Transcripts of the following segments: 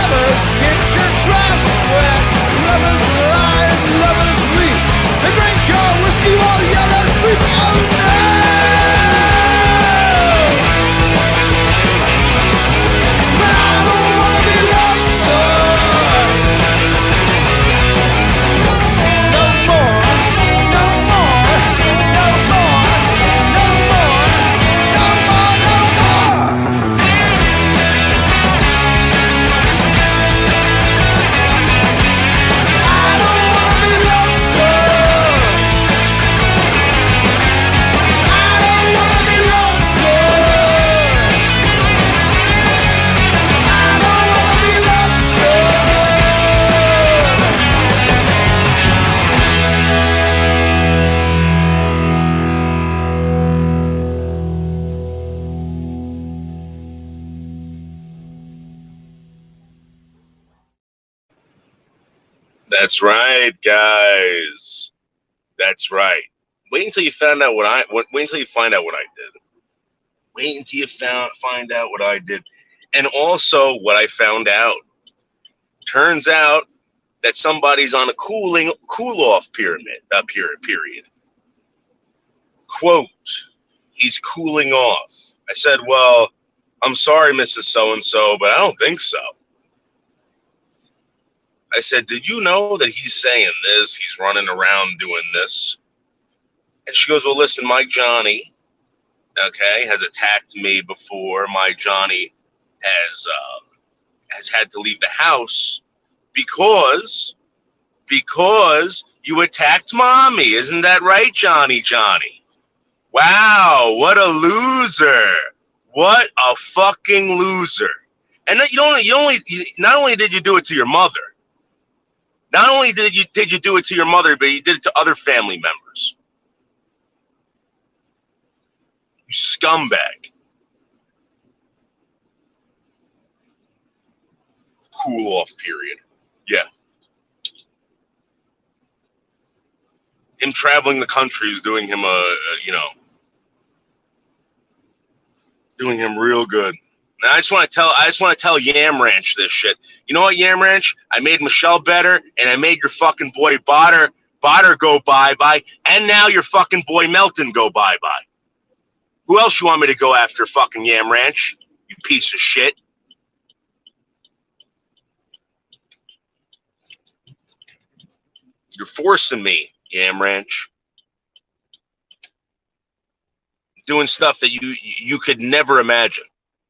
lovers get your trousers wet. Lovers lie and lovers weep. They drink your whiskey while you're asleep. Oh no! But I don't wanna be loved so. No more, no more, no more, no more, no more, no more. I don't wanna be loved so. I don't wanna be loved so. I don't wanna be loved so. That's right, guys. That's right. Wait until you find out wait until you find out what I did. Wait until you find out what I did. And also what I found out. Turns out that somebody's on a cool off period. Quote, he's cooling off. I said, well, I'm sorry, Mrs. So-and-so, but I don't think so. I said, did you know that he's saying this? He's running around doing this. And she goes, well, listen, my Johnny, okay, has attacked me before. My Johnny has had to leave the house because you attacked mommy. Isn't that right, Johnny? Wow, what a loser. What a fucking loser. And not only did you do it to your mother, not only did you do it to your mother, but you did it to other family members. You scumbag. Cool off period. Yeah. Him traveling the country is doing him doing him real good. And I just want to tell Yam Ranch this shit. You know what, Yam Ranch? I made Michelle better, and I made your fucking boy Botter go bye-bye, and now your fucking boy Melton go bye-bye. Who else you want me to go after, fucking Yam Ranch? You piece of shit. You're forcing me, Yam Ranch. Doing stuff that you could never imagine.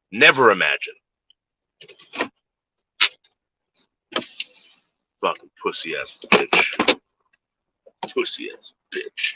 Never imagine. Fucking pussy ass bitch. Pussy ass bitch.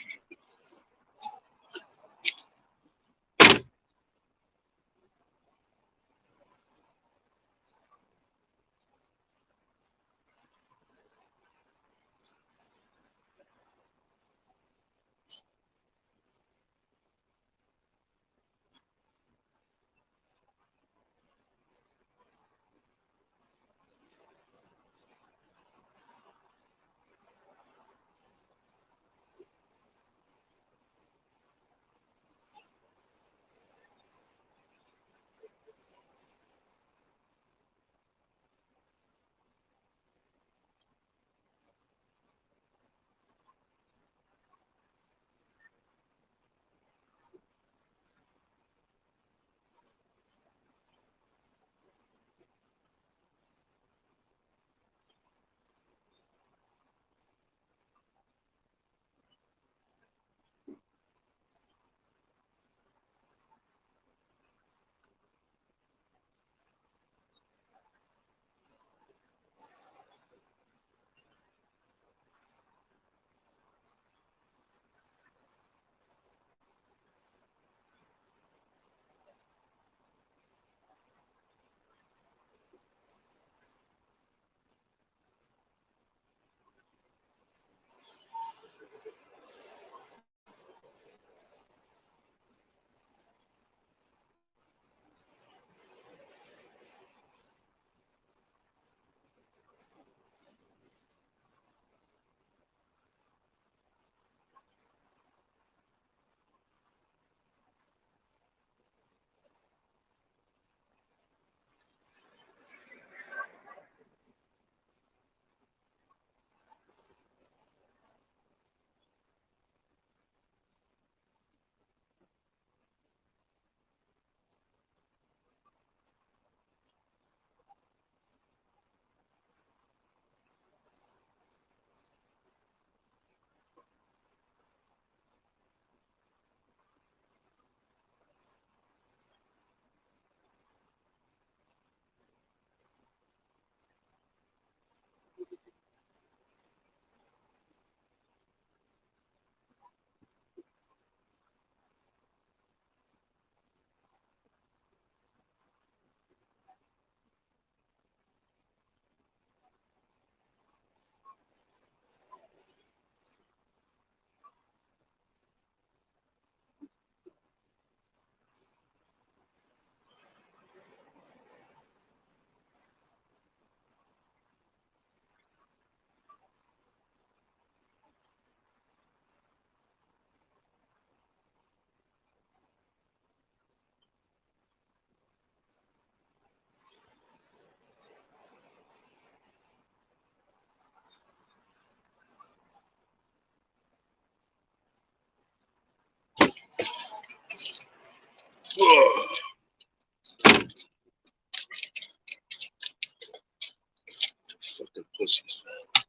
Fucking pussies, man.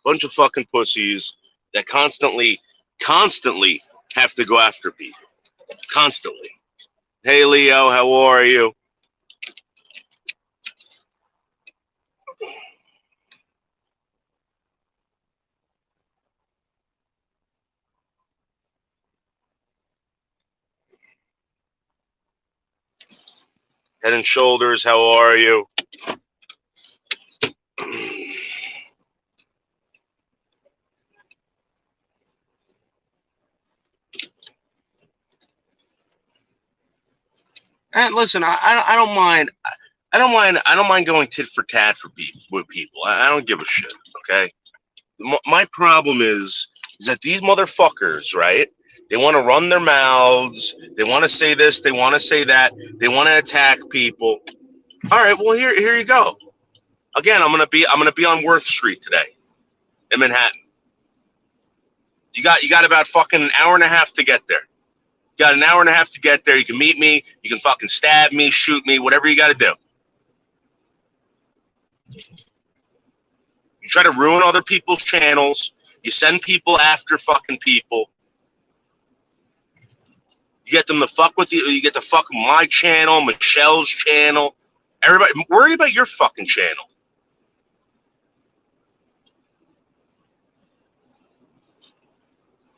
Bunch of fucking pussies that constantly have to go after people. Constantly. Hey, Leo, how are you? Head and Shoulders, how are you? And listen, I don't mind. I don't mind going tit for tat with people. I don't give a shit. Okay. My problem is that these motherfuckers, right? They want to run their mouths. They want to say this. They want to say that. They want to attack people. All right. Well, here you go. Again, I'm gonna be on Worth Street today in Manhattan. You got about fucking an hour and a half to get there. You got an hour and a half to get there. You can meet me. You can fucking stab me, shoot me, whatever you got to do. You try to ruin other people's channels. You send people after fucking people. You get them to fuck with you. You get to fuck my channel, Michelle's channel. Everybody, worry about your fucking channel.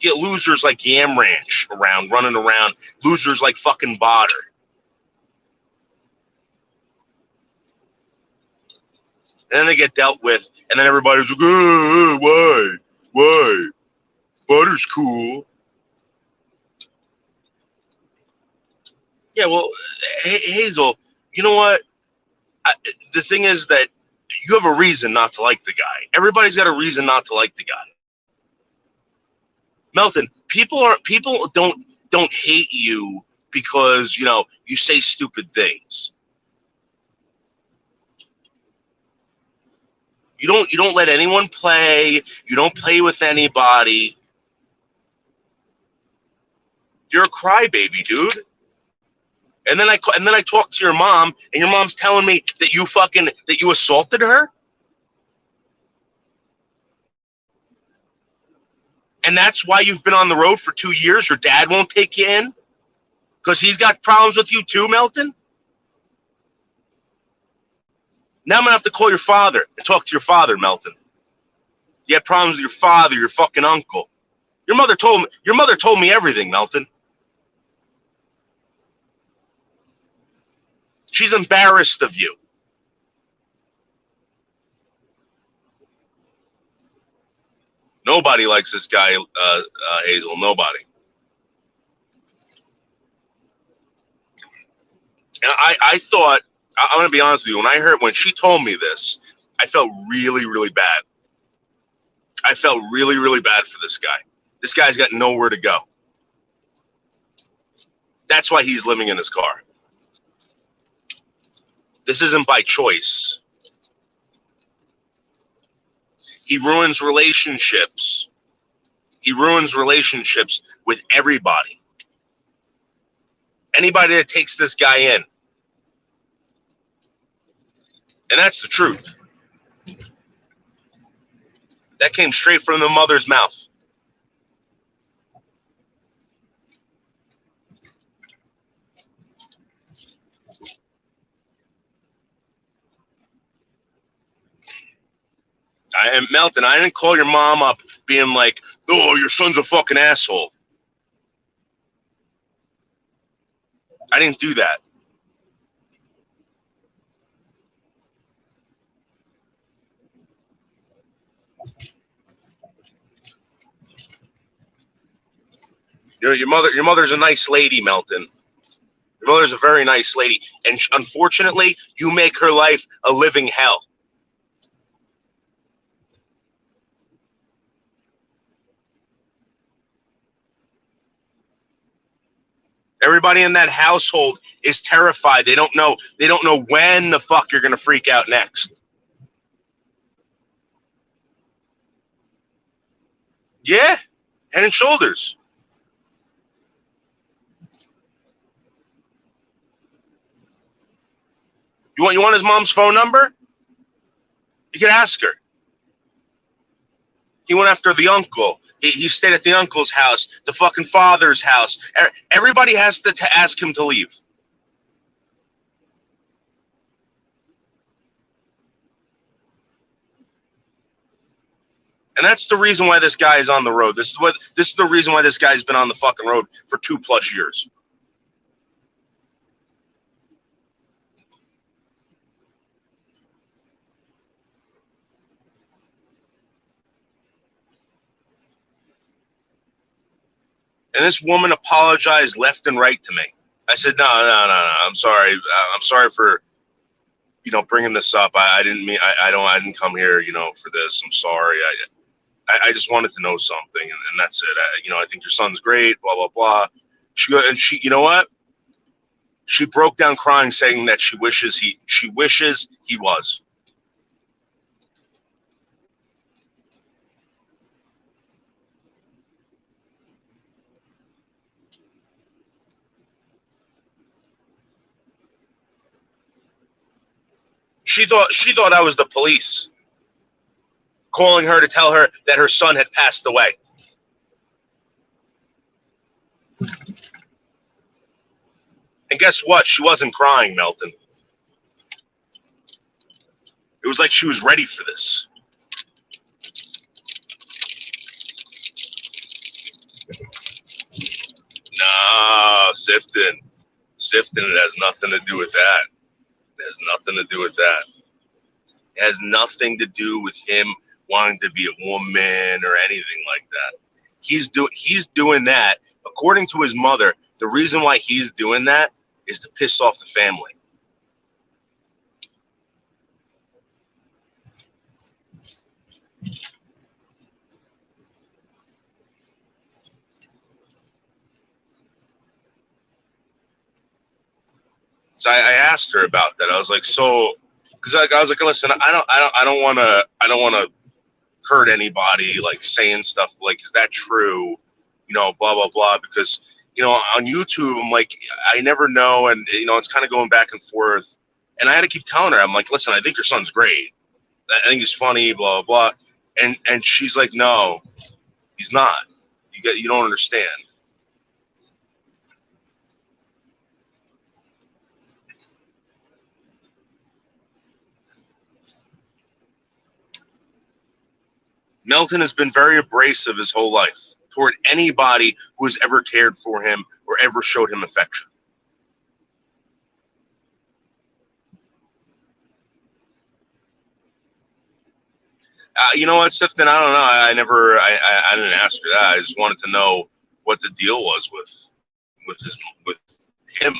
You get losers like Yam Ranch running around. Losers like fucking Botter. And then they get dealt with, and then everybody's like, why? Why? Butter's cool. Yeah, well, Hazel, you know what? The thing is that you have a reason not to like the guy. Everybody's got a reason not to like the guy. Melton, people don't hate you because you say stupid things. You don't let anyone play. You don't play with anybody. You're a crybaby, dude. And then I talked to your mom, and your mom's telling me that you assaulted her. And that's why you've been on the road for 2 years. Your dad won't take you in because he's got problems with you too, Melton. Now I'm gonna have to call your father and talk to your father, Melton. You had problems with your father, your fucking uncle. Your mother told me everything, Melton. She's embarrassed of you. Nobody likes this guy, Hazel. Nobody. And I thought, I'm going to be honest with you, when she told me this, I felt really, really bad. I felt really, really bad for this guy. This guy's got nowhere to go. That's why he's living in his car. This isn't by choice. He ruins relationships. He ruins relationships with everybody. Anybody that takes this guy in. And that's the truth. That came straight from the mother's mouth. Melton, I didn't call your mom up being like, oh, your son's a fucking asshole. I didn't do that. Your mother's a nice lady, Melton. Your mother's a very nice lady. And unfortunately, you make her life a living hell. Everybody in that household is terrified. They don't know when the fuck you're gonna freak out next. Yeah, Head and Shoulders. You want his mom's phone number? You could ask her. He went after the uncle. He stayed at the uncle's house, the fucking father's house. Everybody has to ask him to leave. And that's the reason why this guy is on the road. This is the reason why this guy's been on the fucking road for 2+ years. And this woman apologized left and right to me. I said, no. I'm sorry. I'm sorry for, bringing this up. I didn't mean. I didn't come here, for this. I'm sorry. I just wanted to know something, and that's it. I think your son's great. Blah blah blah. She, you know what? She broke down crying, saying that she wishes he was. She thought I was the police, calling her to tell her that her son had passed away. And guess what? She wasn't crying, Melton. It was like she was ready for this. No, Sifton. It has nothing to do with that. It has nothing to do with that. It has nothing to do with him wanting to be a woman or anything like that. He's doing that, according to his mother. The reason why he's doing that is to piss off the family. So I asked her about that. I was like, because I was like, listen, I don't want to hurt anybody, like saying stuff like, is that true? Blah blah blah. Because on YouTube, I'm like, I never know, and it's kind of going back and forth. And I had to keep telling her, I'm like, listen, I think your son's great. I think he's funny, blah blah blah. And she's like, no, he's not. You don't understand. Melton has been very abrasive his whole life toward anybody who has ever cared for him or ever showed him affection. You know what, Sifton? I don't know. I didn't ask her that. I just wanted to know what the deal was with him,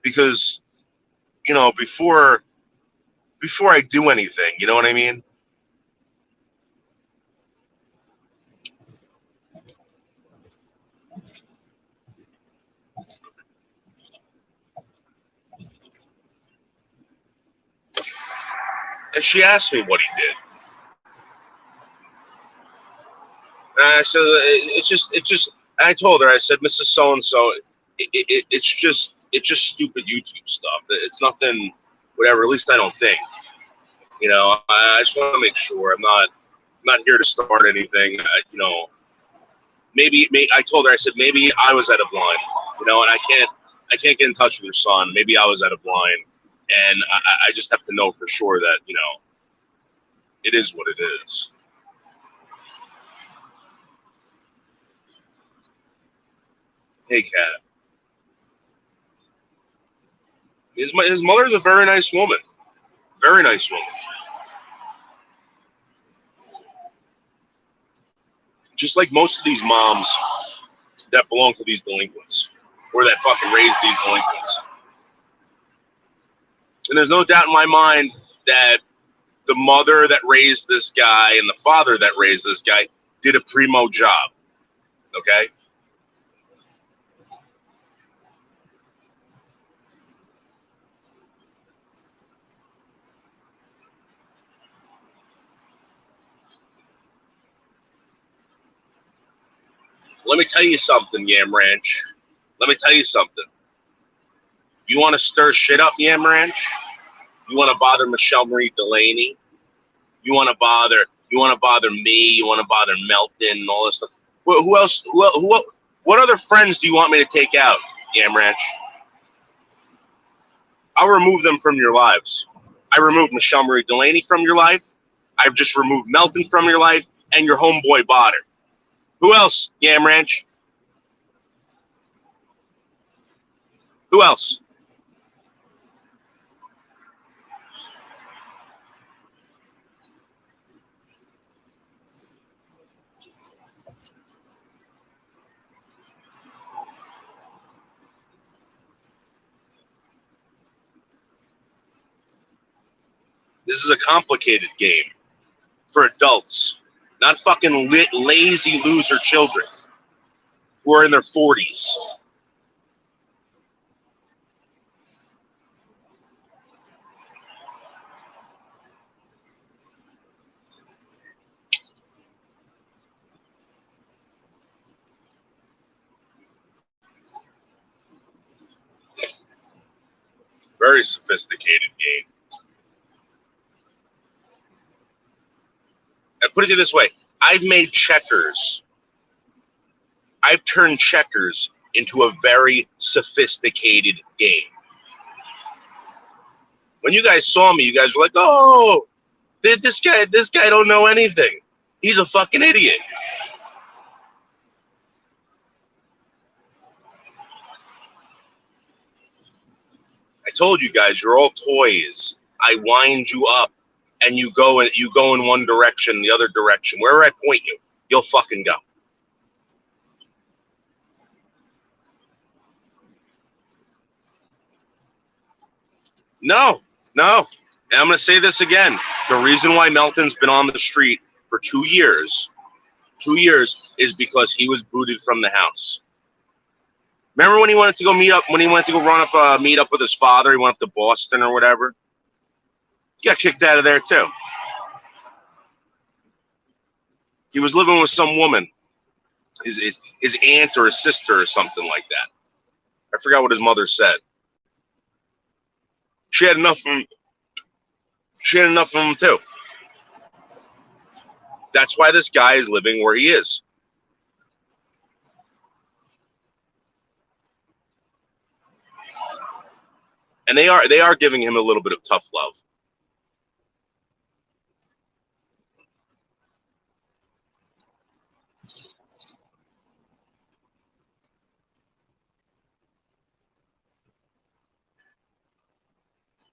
because before I do anything, you know what I mean? And she asked me what he did. And I said, and I told her, I said, Mrs. So-and-so, it's just stupid YouTube stuff. It's nothing, whatever, at least I don't think. I just want to make sure I'm not here to start anything. Maybe I told her, I said, maybe I was out of line, and I can't get in touch with your son. Maybe I was out of line, and I just have to know for sure that, it is what it is. Hey, Kat. His mother's a very nice woman. Very nice woman. Just like most of these moms that belong to these delinquents, or that fucking raise these delinquents. And there's no doubt in my mind that the mother that raised this guy and the father that raised this guy did a primo job. Okay? Let me tell you something, Yam Ranch. Let me tell you something. You want to stir shit up, Yam Ranch? You want to bother Michelle Marie Delaney? You want to bother? You want to bother me? You want to bother Melton and all this stuff? Who else? What other friends do you want me to take out, Yam Ranch? I'll remove them from your lives. I removed Michelle Marie Delaney from your life. I've just removed Melton from your life and your homeboy Botter. Who else, Yam Ranch? Who else? This is a complicated game for adults, not fucking lazy loser children who are in their 40s. Very sophisticated game. And put it this way, I've made checkers. I've turned checkers into a very sophisticated game. When you guys saw me, you guys were like, "Oh, this guy don't know anything. He's a fucking idiot." I told you guys, you're all toys. I wind you up, and you go in one direction, the other direction. Wherever I point you, you'll fucking go. No. And I'm going to say this again. The reason why Melton's been on the street for 2 years, is because he was booted from the house. Remember when he wanted to go meet up, meet up with his father, he went up to Boston or whatever? He got kicked out of there too. He was living with some woman, his aunt or his sister or something like that. I forgot what his mother said. She had enough of him too. That's why this guy is living where he is. And they are giving him a little bit of tough love.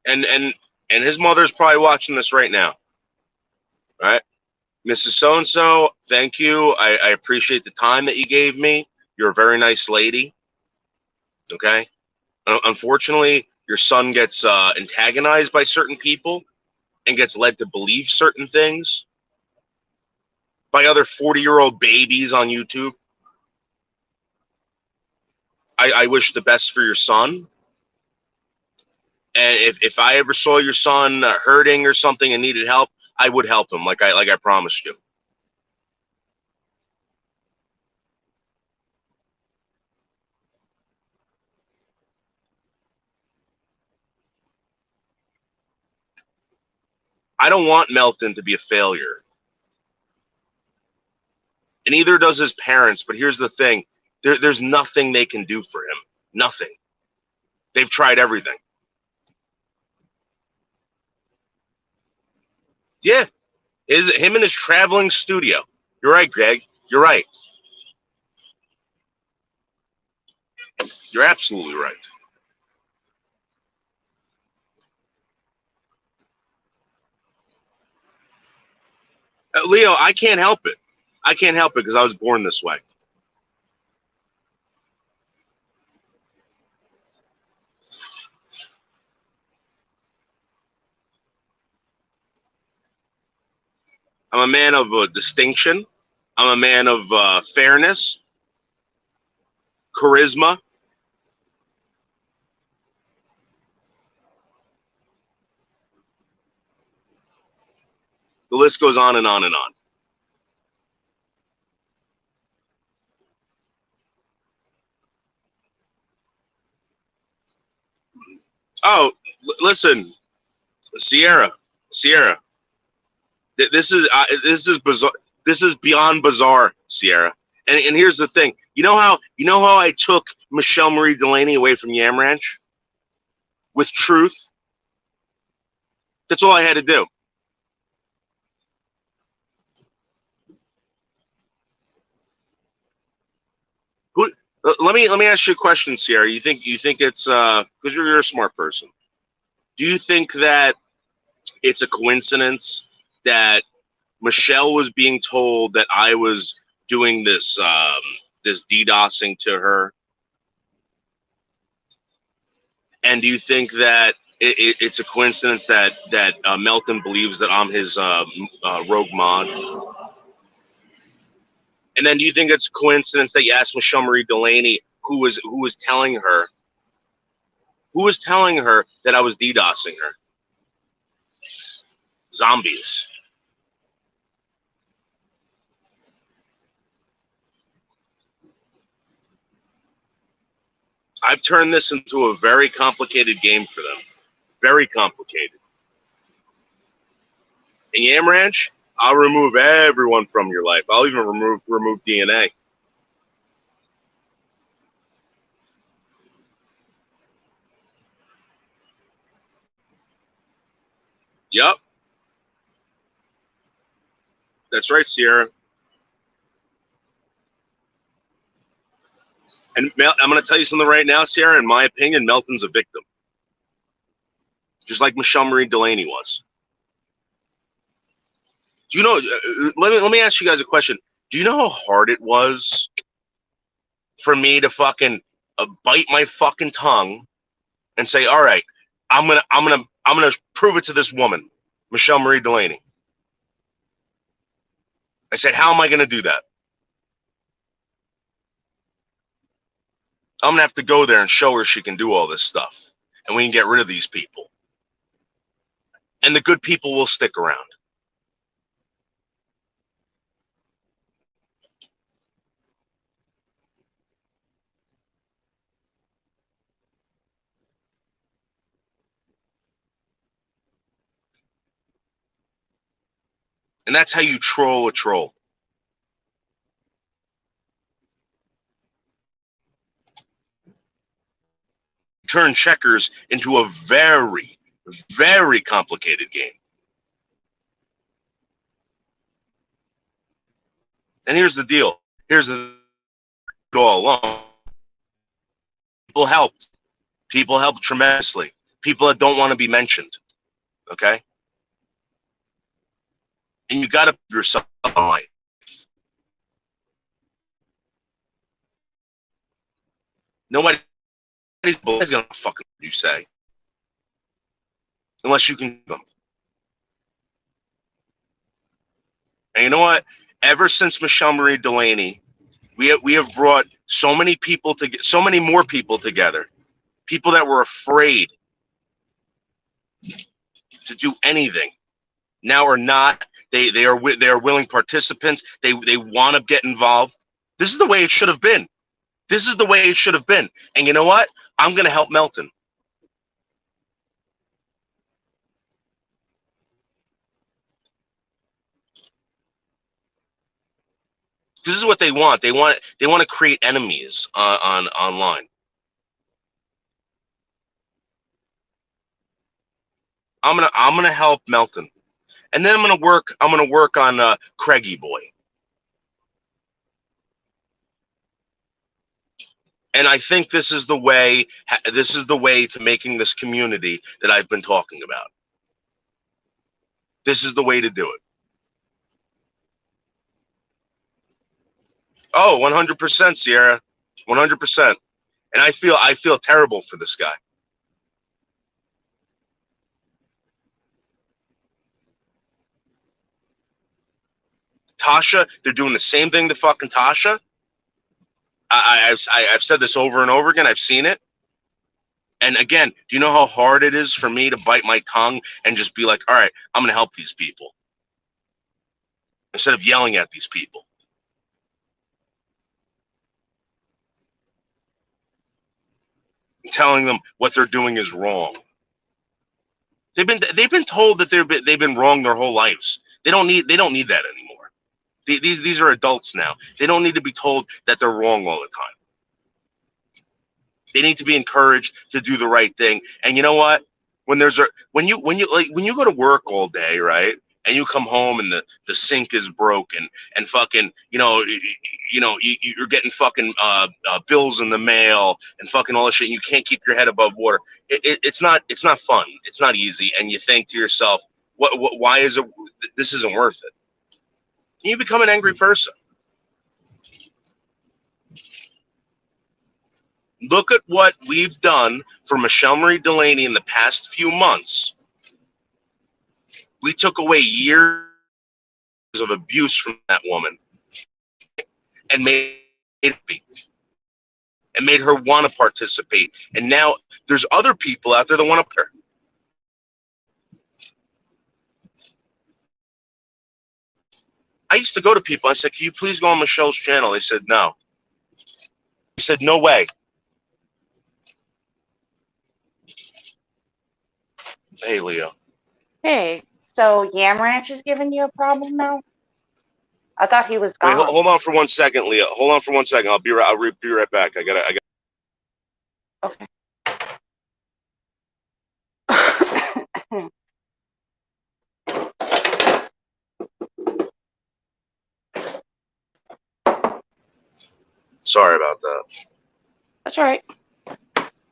And his mother's probably watching this right now. All right? Mrs. So-and-so, thank you. I appreciate the time that you gave me. You're a very nice lady. Okay? Unfortunately, your son gets antagonized by certain people and gets led to believe certain things by other 40-year-old babies on YouTube. I wish the best for your son. And if I ever saw your son hurting or something and needed help, I would help him like I promised you. I don't want Melton to be a failure. And neither does his parents, but here's the thing. There's nothing they can do for him. Nothing. They've tried everything. Yeah. Him and his traveling studio. You're right, Greg. You're right. You're absolutely right. Leo, I can't help it. I can't help it because I was born this way. I'm a man of distinction. I'm a man of fairness, charisma. The list goes on and on and on. Oh, listen, Sierra. This is bizarre. This is beyond bizarre, Sierra. And here's the thing. You know how I took Michelle Marie Delaney away from Yam Ranch with truth. That's all I had to do. Who, let me ask you a question, Sierra. You think it's because you're a smart person. Do you think that it's a coincidence that Michelle was being told that I was doing this DDoSing to her, and do you think that it's a coincidence that Melton believes that I'm his rogue mod? And then do you think it's a coincidence that you asked Michelle Marie Delaney who was telling her that I was DDoSing her? Zombies. I've turned this into a very complicated game for them. Very complicated. In Yam Ranch, I'll remove everyone from your life. I'll even remove DNA. Yep, that's right, Sierra. And I'm going to tell you something right now, Sierra. In my opinion, Melton's a victim, just like Michelle Marie Delaney was. Do you know? Let me ask you guys a question. Do you know how hard it was for me to fucking bite my fucking tongue and say, "All right, I'm gonna prove it to this woman, Michelle Marie Delaney." I said, "How am I gonna do that? I'm gonna have to go there and show her she can do all this stuff, and we can get rid of these people, and the good people will stick around." And that's how you troll a troll. Turn checkers into a very, very complicated game. And here's the deal. Here's the all along. People helped. People helped tremendously. People that don't want to be mentioned. Okay? And you got to put yourself on. Nobody's going to fucking you say. Unless you can them. And you know what? Ever since Michelle Marie Delaney, we have brought so many people to so many more people together. People that were afraid to do anything now are not. They are willing participants. They want to get involved. This is the way it should have been. This is the way it should have been. And you know what? I'm going to help Melton. This is what they want. They want to create enemies on online. I'm gonna help Melton, and then I'm gonna work on Craigie Boy. And I think this is the way. This is the way to making this community that I've been talking about. This is the way to do it. Oh, 100%, Sierra, 100%. And I feel terrible for this guy. Tasha, they're doing the same thing to fucking Tasha. I've said this over and over again. I've seen it. And again, do you know how hard it is for me to bite my tongue and just be like, all right, I'm going to help these people instead of yelling at these people? Telling them what they're doing is wrong. They've been told that they've been wrong their whole lives. They don't need that anymore. These are adults now. They don't need to be told that they're wrong all the time. They need to be encouraged to do the right thing. And you know what? When you go to work all day, right? And you come home and the sink is broken and fucking you're getting fucking bills in the mail and fucking all this shit. And you can't keep your head above water. It's not fun. It's not easy. And you think to yourself, why is it? This isn't worth it. You become an angry person. Look at what we've done for Michelle Marie Delaney in the past few months. We took away years of abuse from that woman and made her want to participate. And now there's other people out there that want to. I used to go to people. I said, "Can you please go on Michelle's channel?" They said, "No." He said, "No way." Hey, Leo. Hey, so Yam Ranch is giving you a problem now? I thought he was Wait, gone. hold on for 1 second, Leo. Hold on for 1 second. I'll be right back. I got. Okay. Sorry about that. That's all right.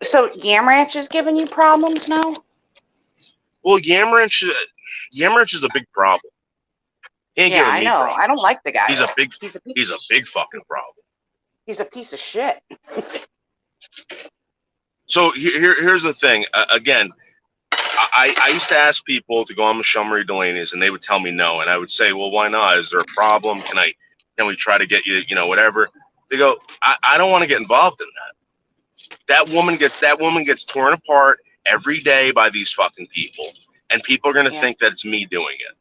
So Yam Ranch is giving you problems now? Well, Yam Ranch is a big problem. He ain't Yeah, giving I me know. problems. I don't like the guy. He's a big fucking problem. He's a piece of shit. So here's the thing. Again, I used to ask people to go on Michelle Marie Delaney's, and they would tell me no, and I would say, well, why not? Is there a problem? Can we try to get you, whatever? They go, I don't want to get involved in that. That woman gets torn apart every day by these fucking people, and people are gonna think that it's me doing it.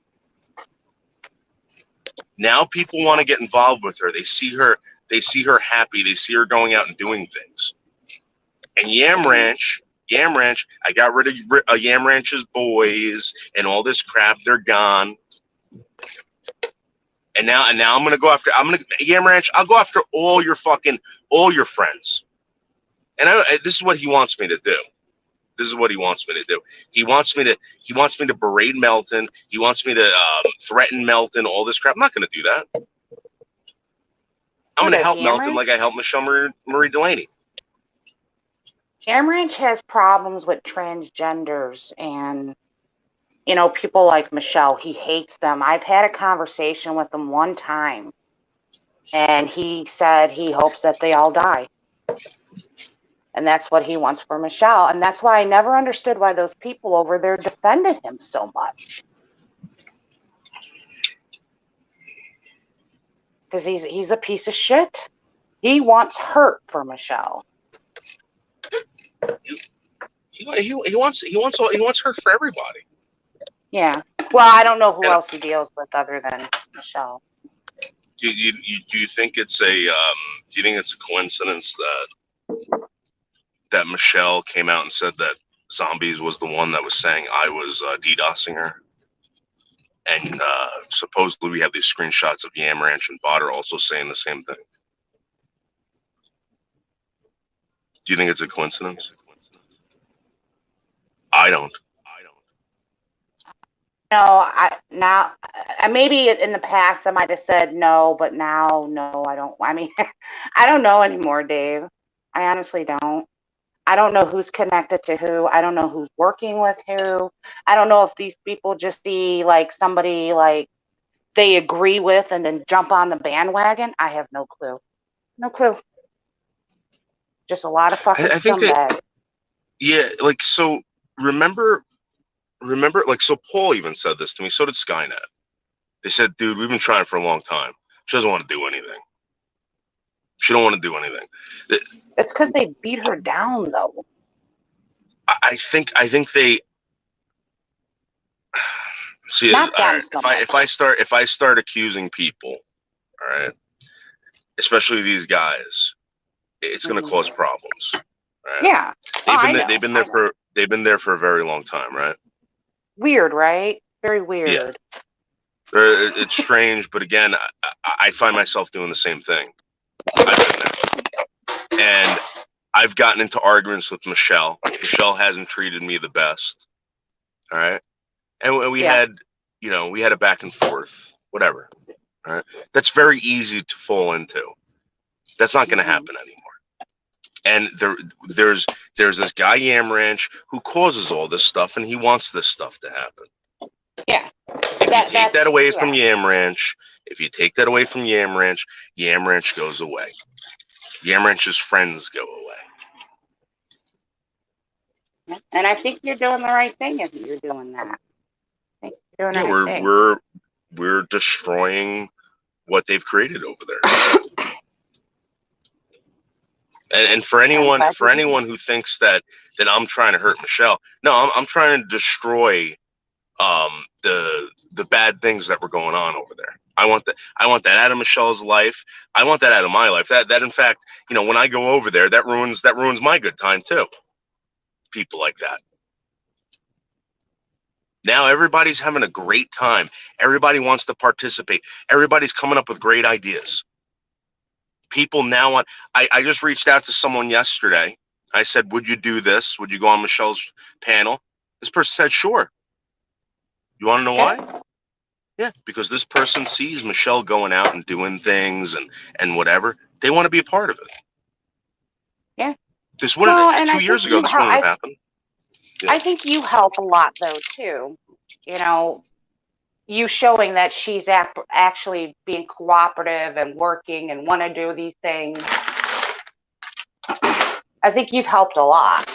Now people want to get involved with her. They see her happy. They see her going out and doing things. And Yam Ranch, I got rid of Yam Ranch's boys and all this crap. They're gone. And now I'm gonna Yam Ranch. I'll go after all your friends. And this is what he wants me to do. He wants me to berate Melton. He wants me to threaten Melton. All this crap. I'm not gonna do that. I'm gonna help Melton like I helped Michelle Marie Delaney. Yam Ranch has problems with transgenders and, people like Michelle. He hates them. I've had a conversation with him one time, and he said he hopes that they all die. And that's what he wants for Michelle. And that's why I never understood why those people over there defended him so much. Because he's a piece of shit. He wants hurt for Michelle. He wants hurt for everybody. Yeah. Well, I don't know who else he deals with other than Michelle. Do you think it's a coincidence that Michelle came out and said that Zombies was the one that was saying I was DDoSing her? And supposedly we have these screenshots of Yam Ranch and Botter also saying the same thing. Do you think it's a coincidence? I don't. No, maybe in the past I might have said no, but now no, I don't. I mean, I don't know anymore, Dave. I honestly don't. I don't know who's connected to who. I don't know who's working with who. I don't know if these people just see like somebody like they agree with and then jump on the bandwagon. I have no clue. No clue. Just a lot of fucking scumbags. Yeah, like, so remember, like, so Paul even said this to me. So did Skynet. They said, dude, we've been trying for a long time. She doesn't want to do anything. She don't want to do anything. It's because they beat her down, though. I think they see. Not them, right, if I start accusing people, all right, especially these guys, it's going to cause problems. Right? Yeah, they've been there for a very long time, right? Weird, right? Very Yeah. weird. It's strange, but again, I find myself doing the same thing. I've been there. And I've gotten into arguments with Michelle. Michelle hasn't treated me the best. All right. And we Yeah. had, we had a back and forth, whatever. All right. That's very easy to fall into. That's not going to happen anymore. And there's this guy Yam Ranch who causes all this stuff, and he wants this stuff to happen. Yeah. If you take that away from Yam Ranch, Yam Ranch goes away. Yam Ranch's friends go away. And I think you're doing the right thing if you're doing that. I think you're doing the right thing. We're destroying what they've created over there. And for anyone who thinks that I'm trying to hurt Michelle, no, I'm trying to destroy the bad things that were going on over there. I want that out of Michelle's life. I want that out of my life. That in fact, when I go over there, that ruins my good time too. People like that. Now everybody's having a great time. Everybody wants to participate. Everybody's coming up with great ideas. People now want. I just reached out to someone yesterday. I said, "Would you do this? Would you go on Michelle's panel?" This person said, "Sure." You want to know why? Yeah, because this person sees Michelle going out and doing things and whatever. They want to be a part of it. Yeah. This wouldn't 2 years ago. This wouldn't have happened. Yeah. I think you help a lot though too. You showing that she's actually being cooperative and working and want to do these things. I think you've helped a lot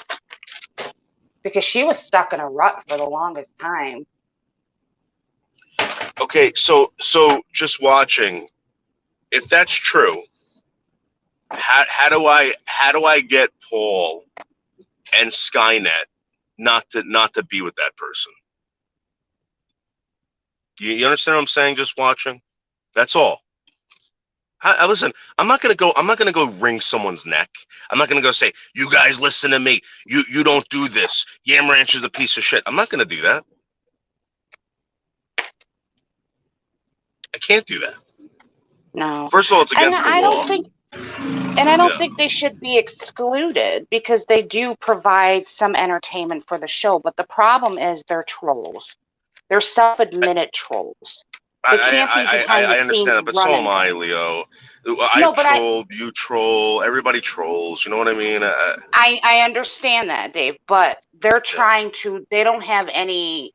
because she was stuck in a rut for the longest time. Okay, so just watching, if that's true, how do I get Paul and Skynet not to be with that person? You understand what I'm saying? Just watching, that's all. Listen, I'm not gonna go wring someone's neck. I'm not gonna go say, "You guys listen to me. You don't do this. Yam Ranch is a piece of shit." I'm not gonna do that. I can't do that. No. First of all, it's against the law. I don't think they should be excluded because they do provide some entertainment for the show. But the problem is they're trolls. They're self-admitted trolls. They can't be behind the I understand that, but so am I, Leo. Trolled, you troll, everybody trolls. You know what I mean? I understand that, Dave, but they're trying to. They don't have any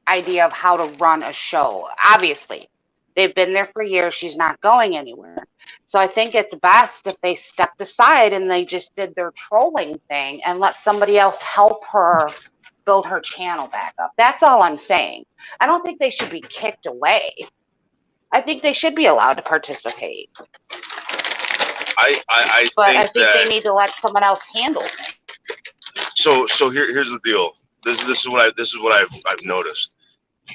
idea of how to run a show. Obviously, they've been there for years. She's not going anywhere. So I think it's best if they stepped aside and they just did their trolling thing and let somebody else help her build her channel back up. That's all I'm saying. I don't think they should be kicked away. I think they should be allowed to participate. I think they need to let someone else handle it. So here's the deal. This is what I've noticed.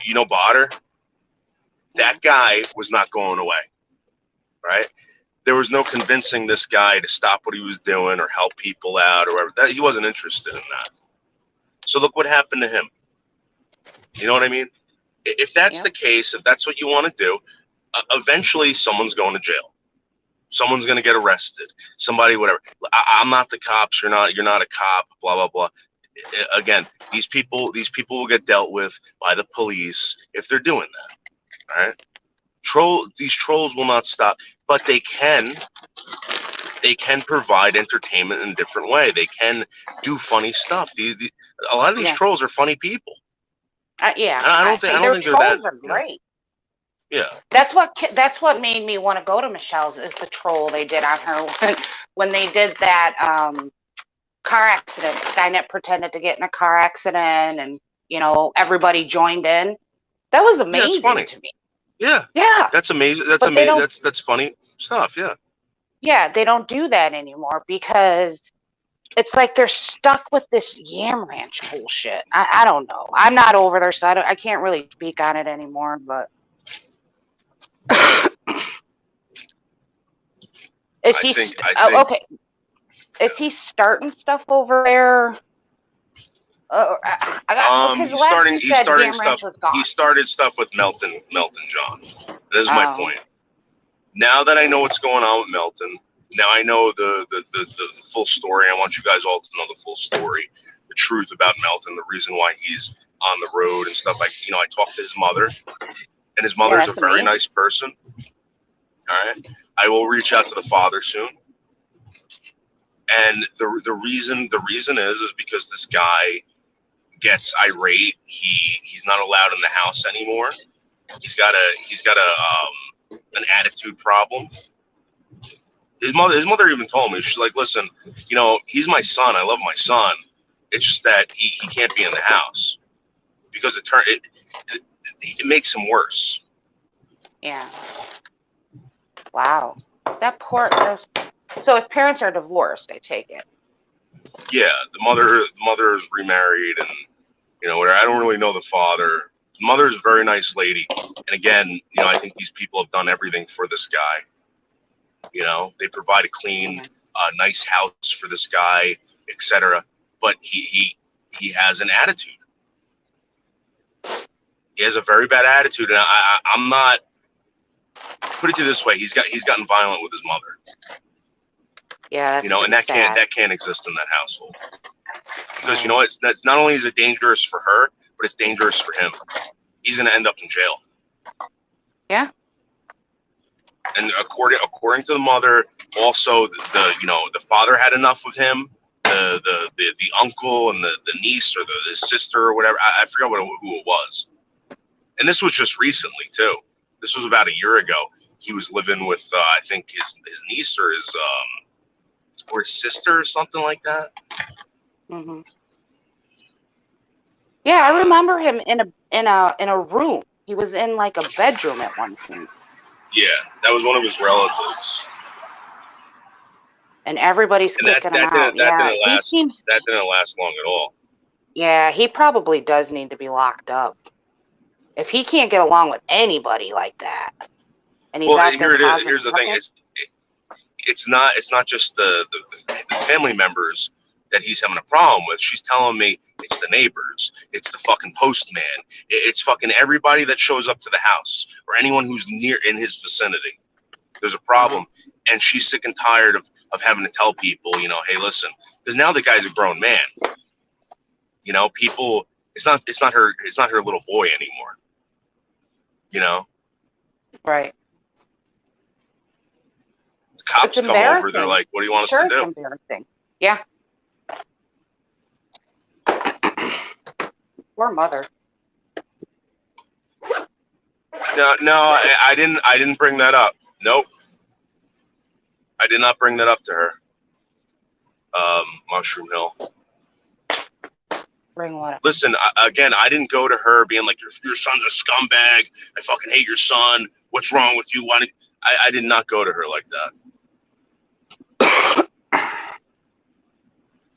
Botter, that guy was not going away, right? There was no convincing this guy to stop what he was doing or help people out or whatever. He wasn't interested in that. So look what happened to him. You know what I mean? If that's the case, if that's what you want to do, eventually someone's going to jail. Someone's going to get arrested. Somebody, whatever. I'm not the cops. You're not a cop. Blah blah blah. Again, these people will get dealt with by the police if they're doing that. All right. These trolls will not stop, but they can provide entertainment in a different way. They can do funny stuff. A lot of these trolls are funny people. Yeah, I don't think they're that. Are great. Yeah. That's what made me want to go to Michelle's is the troll they did on her when they did that car accident. Skynet pretended to get in a car accident, and everybody joined in. That was amazing to me. Yeah. Yeah. That's amazing. That's amazing. That's funny stuff. Yeah. Yeah, they don't do that anymore because it's like they're stuck with this Yam Ranch bullshit. I don't know. I'm not over there, so I can't really speak on it anymore. But okay? Is he starting stuff over there? Because last you said Yam Ranch was gone. He started stuff with Melton John. This is my Oh. point. Now that I know what's going on with Melton, now I know the full story. I want you guys all to know the full story, the truth about Melton, the reason why he's on the road and stuff. I talked to his mother, and his mother's a very nice person. All right, I will reach out to the father soon. And the reason is because this guy gets irate. He's not allowed in the house anymore. He's got an attitude problem. His mother even told me, she's like, listen, he's my son. I love my son. It's just that he can't be in the house because it makes him worse. Yeah. Wow. That poor. So his parents are divorced, I take it. Yeah, the mother is remarried, and whatever. I don't really know the father. The mother is a very nice lady, and again, I think these people have done everything for this guy. They provide a clean, nice house for this guy, etc. But he has an attitude. He has a very bad attitude, and I'm not. Put it to this way: he's gotten violent with his mother. Yeah, that's and that sad. can't exist in that household because it's not only is it dangerous for her, but it's dangerous for him. He's going to end up in jail. Yeah. And according to the mother, also the father had enough of him. The uncle and the niece or the sister or whatever, I forgot who it was. And this was just recently too. This was about a year ago. He was living with I think his niece or his sister or something like that. Mhm. Yeah, I remember him in a room. He was in like a bedroom at one point. Yeah, that was one of his relatives. And everybody's kicking him out. That didn't last long at all. Yeah, he probably does need to be locked up. If he can't get along with anybody like that, and he's out there causing here's the thing: it's not just the family members that he's having a problem with. She's telling me it's the neighbors, it's the fucking postman, it's fucking everybody that shows up to the house or anyone who's near in his vicinity. There's a problem, and she's sick and tired of having to tell people, hey, listen, because now the guy's a grown man. People, it's not her little boy anymore. Right. The cops come over, they're like, what do you want us to do? It's embarrassing. Yeah. Poor mother. No, I didn't bring that up. Nope. I did not bring that up to her. Mushroom Hill. Bring what up? Listen, again, I didn't go to her being like, your son's a scumbag. I fucking hate your son. What's wrong with you? I did not go to her like that.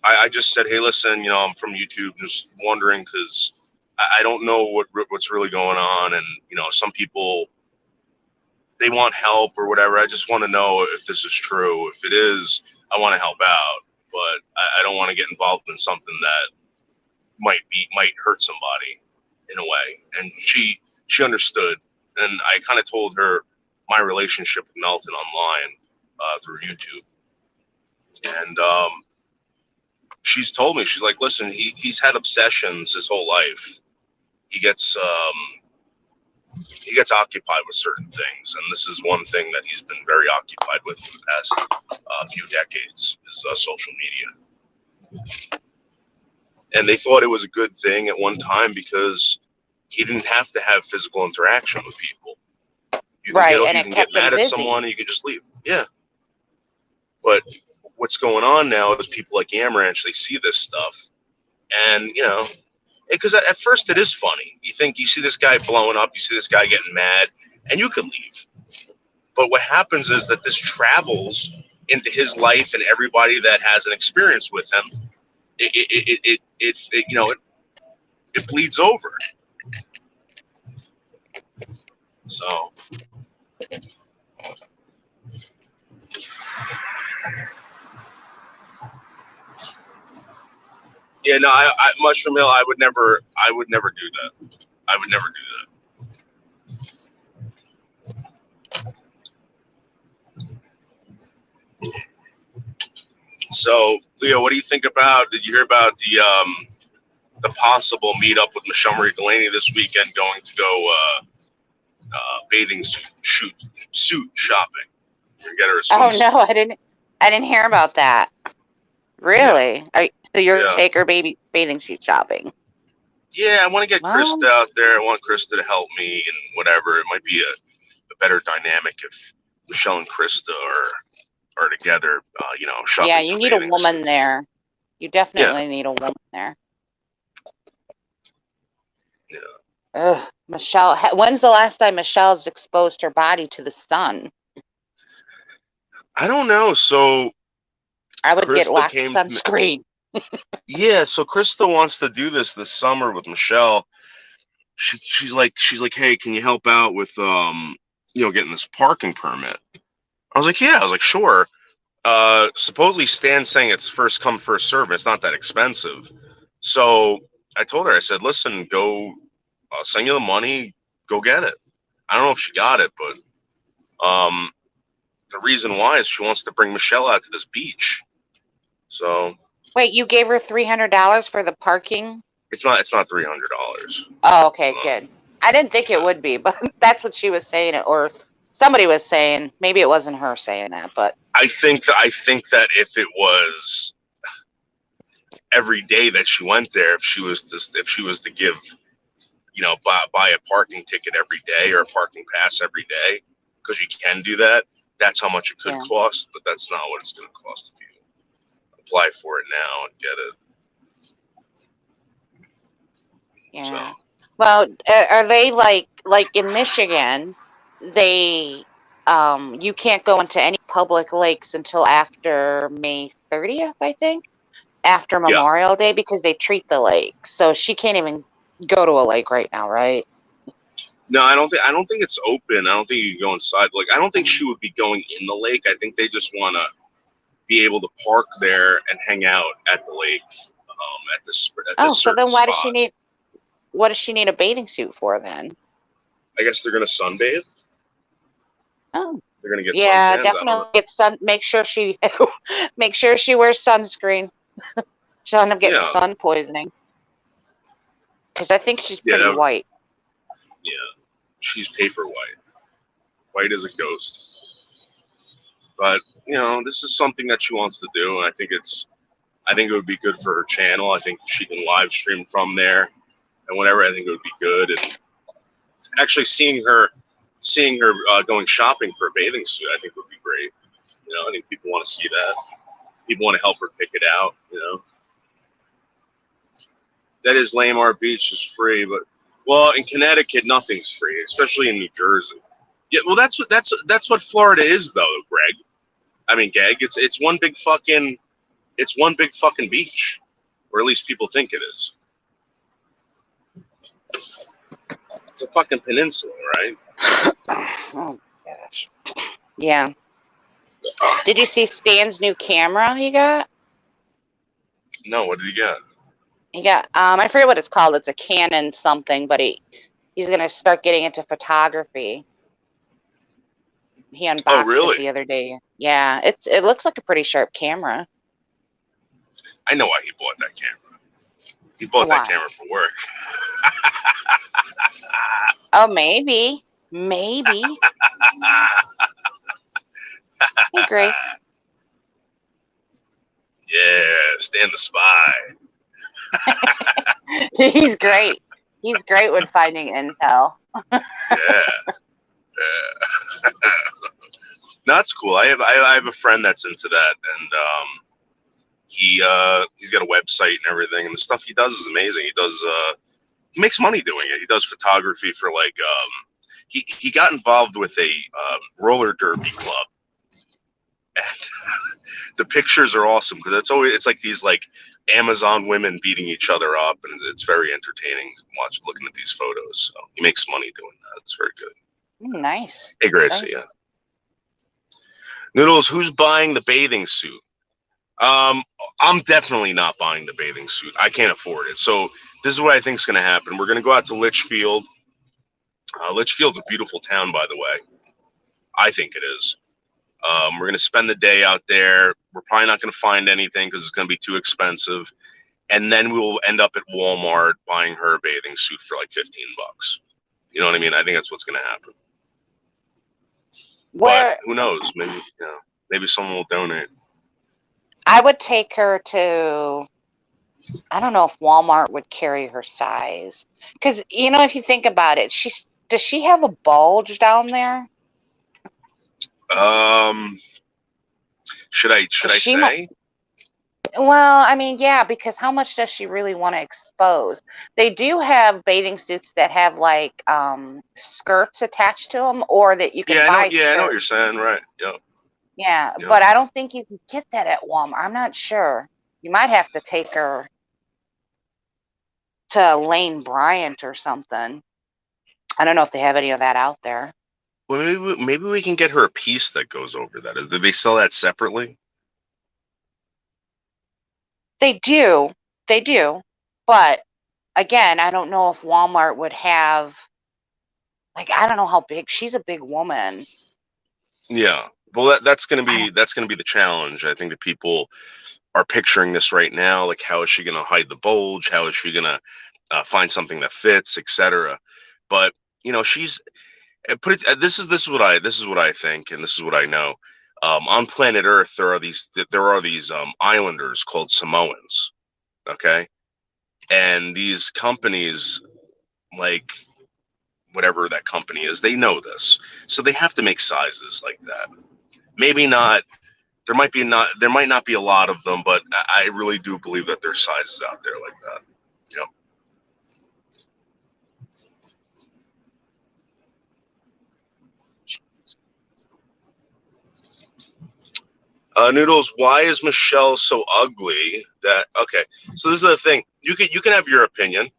I just said, hey, listen, I'm from YouTube, just wondering because I don't know what's really going on, and some people, they want help or whatever. I just want to know if this is true. If it is, I want to help out, but I don't want to get involved in something that might hurt somebody in a way. And she understood, and I kind of told her my relationship with Melton online through YouTube, and she's told me, she's like, listen, he's had obsessions his whole life. He gets occupied with certain things, and this is one thing that he's been very occupied with in the past few decades is social media. And they thought it was a good thing at one time because he didn't have to have physical interaction with people. You can get mad at someone and you can just leave. Yeah. But what's going on now is people like Yam Ranch, they see this stuff, and because at first it is funny. You see this guy blowing up, you see this guy getting mad, and you could leave. But what happens is that this travels into his life and everybody that has an experience with him. It bleeds over. So. Yeah, no, Mushroom Hill. I would never do that. I would never do that. So, Leo, what do you think about? Did you hear about the possible meetup with Michelle Marie Delaney this weekend, going to go bathing suit shopping? And get her a Oh swimsuit. no, I didn't hear about that. Really? So you're Yeah. gonna take her bathing suit shopping? Yeah, I want to get Well, Krista out there. I want Krista to help me and whatever. It might be a better dynamic if Michelle and Krista are together. Shopping yeah, for you need a bathing woman suits. there. You Yeah, definitely need a woman there. yeah. Ugh, Michelle. When's the last time Michelle's exposed her body to the sun? I don't know. So I would get Krista lots of came to me. sunscreen. Yeah, so Krista wants to do this summer with Michelle. She's like, hey, can you help out with getting this parking permit? I was like, yeah. I was like, sure. Supposedly Stan's saying it's first come, first serve. It's not that expensive. So I told her, I said, listen, go, I'll send you the money, go get it. I don't know if she got it, but the reason why is she wants to bring Michelle out to this beach. So Wait, you gave her $300 for the parking? it's not $300. Oh, okay, good. I didn't think it would be, but that's what she was saying, or somebody was saying. Maybe it wasn't her saying that, but I think that if it was every day that she went there, if she was to give, buy a parking ticket every day or a parking pass every day, because you can do that. That's how much it could yeah. cost, but that's not what it's going to cost if you apply for it now and get it. Yeah. So Well, are they like in Michigan? They you can't go into any public lakes until after May 30th, I think, after yeah, Memorial Day, because they treat the lake. So she can't even go to a lake right now, right? no, I don't think it's open. I don't think you can go inside. Like, I don't think she would be going in the lake. I think they just want to be able to park there and hang out at the lake, at this Oh, so then spot. what does she need a bathing suit for then? I guess they're gonna sunbathe. Oh, They're gonna get yeah, suntans. I don't know. definitely get sun. Make sure she wears sunscreen. She'll end up getting Yeah, sun poisoning because I think she's yeah, pretty white. yeah. She's paper white, white as a ghost. But this is something that she wants to do, and I think it would be good for her channel. I think she can live stream from there and whatever. I think it would be good, and actually seeing her going shopping for a bathing suit, I think would be great. I think people want to see that. People want to help her pick it out. That is lame. Our beach is free, but in Connecticut, nothing's free, especially in New Jersey. Yeah, well, that's what Florida is, though, Greg. I mean, Gag, it's one big fucking beach, or at least people think it is. It's a fucking peninsula, right? Oh gosh. Yeah. Did you see Stan's new camera he got? No, what did he get? He got I forget what it's called. It's a Canon something, but he's gonna start getting into photography. He unboxed really? it the other day. Yeah, it looks like a pretty sharp camera. I know why he bought that camera. He bought that camera for work. Oh, maybe. Maybe. Hey, Grace. Yeah, Stan the Spy. He's great. He's great with finding intel. Yeah. No, that's cool. I have a friend that's into that, and he's got a website and everything, and the stuff he does is amazing. He makes money doing it. He does photography for he got involved with a roller derby club, and the pictures are awesome because it's like these Amazon women beating each other up, and it's very entertaining looking at these photos. So he makes money doing that. It's very good. Nice. Hey, Gracie. Yeah. Noodles, who's buying the bathing suit? I'm definitely not buying the bathing suit. I can't afford it. So this is what I think is going to happen. We're going to go out to Litchfield. Litchfield's a beautiful town, by the way. I think it is. We're going to spend the day out there. We're probably not going to find anything because it's going to be too expensive. And then we will end up at Walmart buying her a bathing suit for like $15. You know what I mean? I think that's what's going to happen. Where But who knows? Maybe maybe someone will donate. I would take her to, I don't know if Walmart would carry her size. Because, if you think about it, does she have a bulge down there? Should I say? Well, I mean, yeah, because how much does she really want to expose? They do have bathing suits that have like skirts attached to them, or that you can buy. I know what you're saying, right? Yep. Yeah, but I don't think you can get that at Walmart. I'm not sure. You might have to take her to Lane Bryant or something. I don't know if they have any of that out there. Well, maybe we can get her a piece that goes over that. Do they sell that separately? They do. But again, I don't know if Walmart would have, like, I don't know how big. She's a big woman. Yeah. Well, that's going to be the challenge. I think that people are picturing this right now. Like, how is she going to hide the bulge? How is she going to find something that fits, etc. But she's this is what I think, and this is what I know. On planet Earth, there are these islanders called Samoans. Okay, and these companies, like whatever that company is, they know this, so they have to make sizes like that. Maybe not. There might not be a lot of them, but I really do believe that there's sizes out there like that. Yep. Noodles, why is Michelle so ugly? Okay? So this is the thing. You can have your opinion.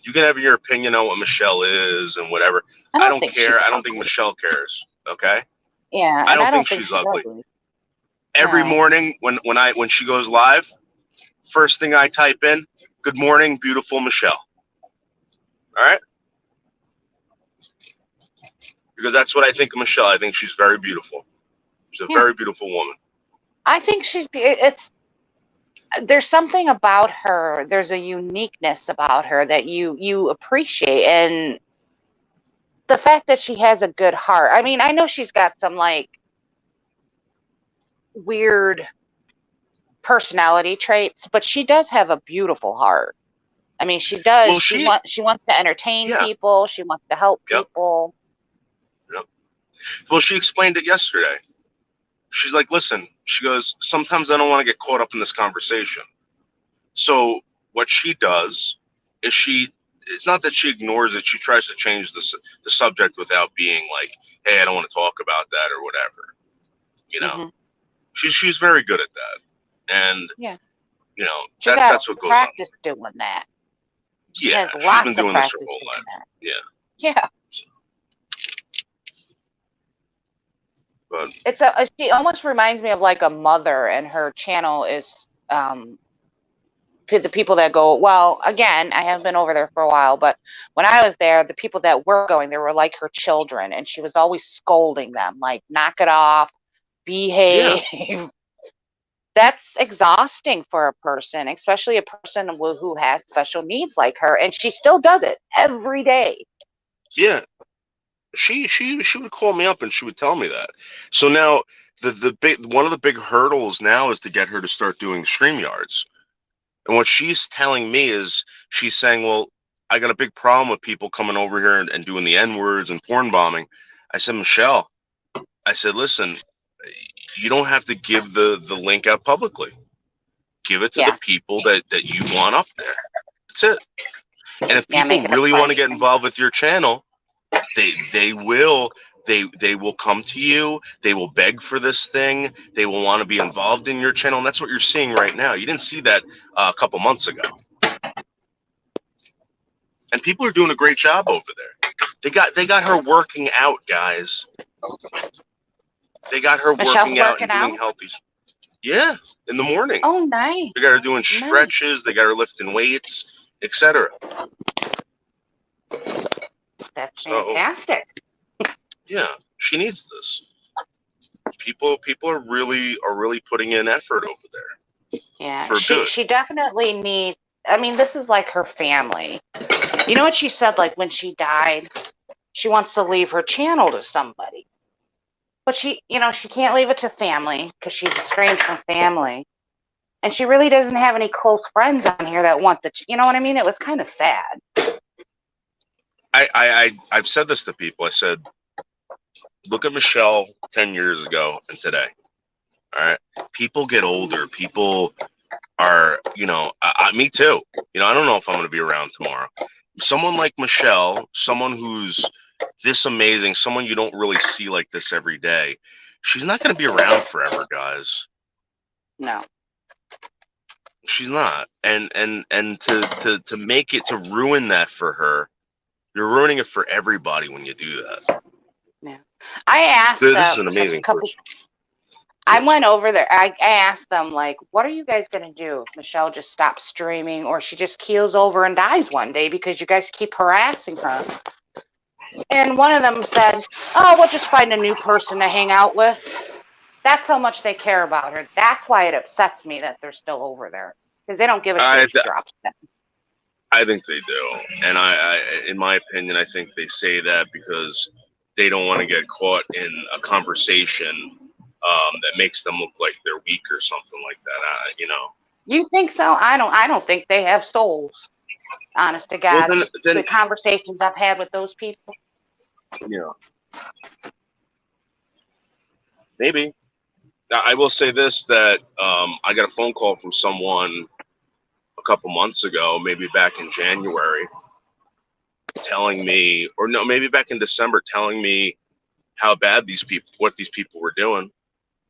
You can have your opinion on what Michelle is and whatever. I don't care. I don't think Michelle cares. Okay? Yeah, I don't think she's ugly. Every morning when she goes live, first thing I type in, "Good morning, beautiful Michelle." All right? Because that's what I think of Michelle. I think she's very beautiful. She's a very beautiful woman. I think there's something about her. There's a uniqueness about her that you appreciate, and the fact that she has a good heart. I mean, I know she's got some like weird personality traits, but she does have a beautiful heart. I mean, she does. Well, she wants to entertain people. She wants to help people. Yep. Well, she explained it yesterday. She's like, listen, she goes, sometimes I don't want to get caught up in this conversation. So what she does is it's not that she ignores it. She tries to change the subject without being like, hey, I don't want to talk about that or whatever. Mm-hmm. She's very good at that. And, that's what goes on. Practice doing that. Yeah, she's been doing this her whole life. Yeah. Yeah. But she almost reminds me of like a mother, and her channel is the people that go, well, again, I haven't been over there for a while, but when I was there, the people that were going, they were like her children, and she was always scolding them, like, knock it off, behave. Yeah. That's exhausting for a person, especially a person who has special needs like her, and she still does it every day. Yeah. She would call me up and she would tell me that. So now one of the big hurdles now is to get her to start doing StreamYards. And what she's telling me is she's saying, well, I got a big problem with people coming over here and doing the N-words and porn bombing. I said, Michelle, listen, you don't have to give the link out publicly. Give it to the people that you want up there. That's it. And if people really want to get involved with your channel, they will come to you. They will beg for this thing. They will want to be involved in your channel. And that's what you're seeing right now. You didn't see that a couple months ago. And people are doing a great job over there. They got her working out, guys. They got her working out and doing healthy. Yeah, in the morning. Oh, nice. They got her doing stretches. They got her lifting weights, etc. That's So fantastic. yeah, she needs this. People are really putting in effort over there. Yeah, For good. she definitely needs. I mean, this is like her family. You know what she said? Like when she died, she wants to leave her channel to somebody, but she can't leave it to family because she's estranged from family, and she really doesn't have any close friends on here that want the. You know what I mean? It was kind of sad. I've said this to people. I said, look at Michelle 10 years ago and today. All right, people get older. People are, me too. I don't know if I'm going to be around tomorrow. Someone like Michelle, someone who's this amazing, someone you don't really see like this every day, she's not going to be around forever, guys. No. She's not. And to make it, to ruin that for her, you're ruining it for everybody when you do that. Yeah. I asked this is an amazing person. I went over there. I asked them, like, what are you guys going to do if Michelle just stops streaming or she just keels over and dies one day because you guys keep harassing her? And one of them said, oh, we'll just find a new person to hang out with. That's how much they care about her. That's why it upsets me that they're still over there, because they don't give a shit if she drops them. I think they do. And I, in my opinion, I think they say that because they don't want to get caught in a conversation that makes them look like they're weak or something like that. You think so? I don't think they have souls. Honest to God, well, then, the conversations I've had with those people. Yeah. Maybe. I will say this, that I got a phone call from someone a couple months ago, maybe back in January, telling me, or no, maybe back in December, telling me how bad what these people were doing.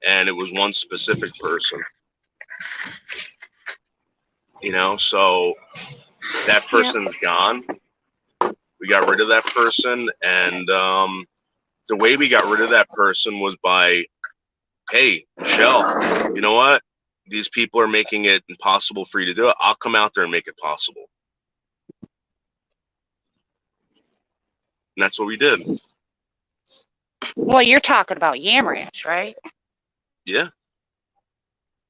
And it was one specific person. So that person's gone. We got rid of that person. And the way we got rid of that person was by, hey, Michelle, you know what? These people are making it impossible for you to do it. I'll come out there and make it possible. And that's what we did. Well, you're talking about Yam Ranch, right? Yeah.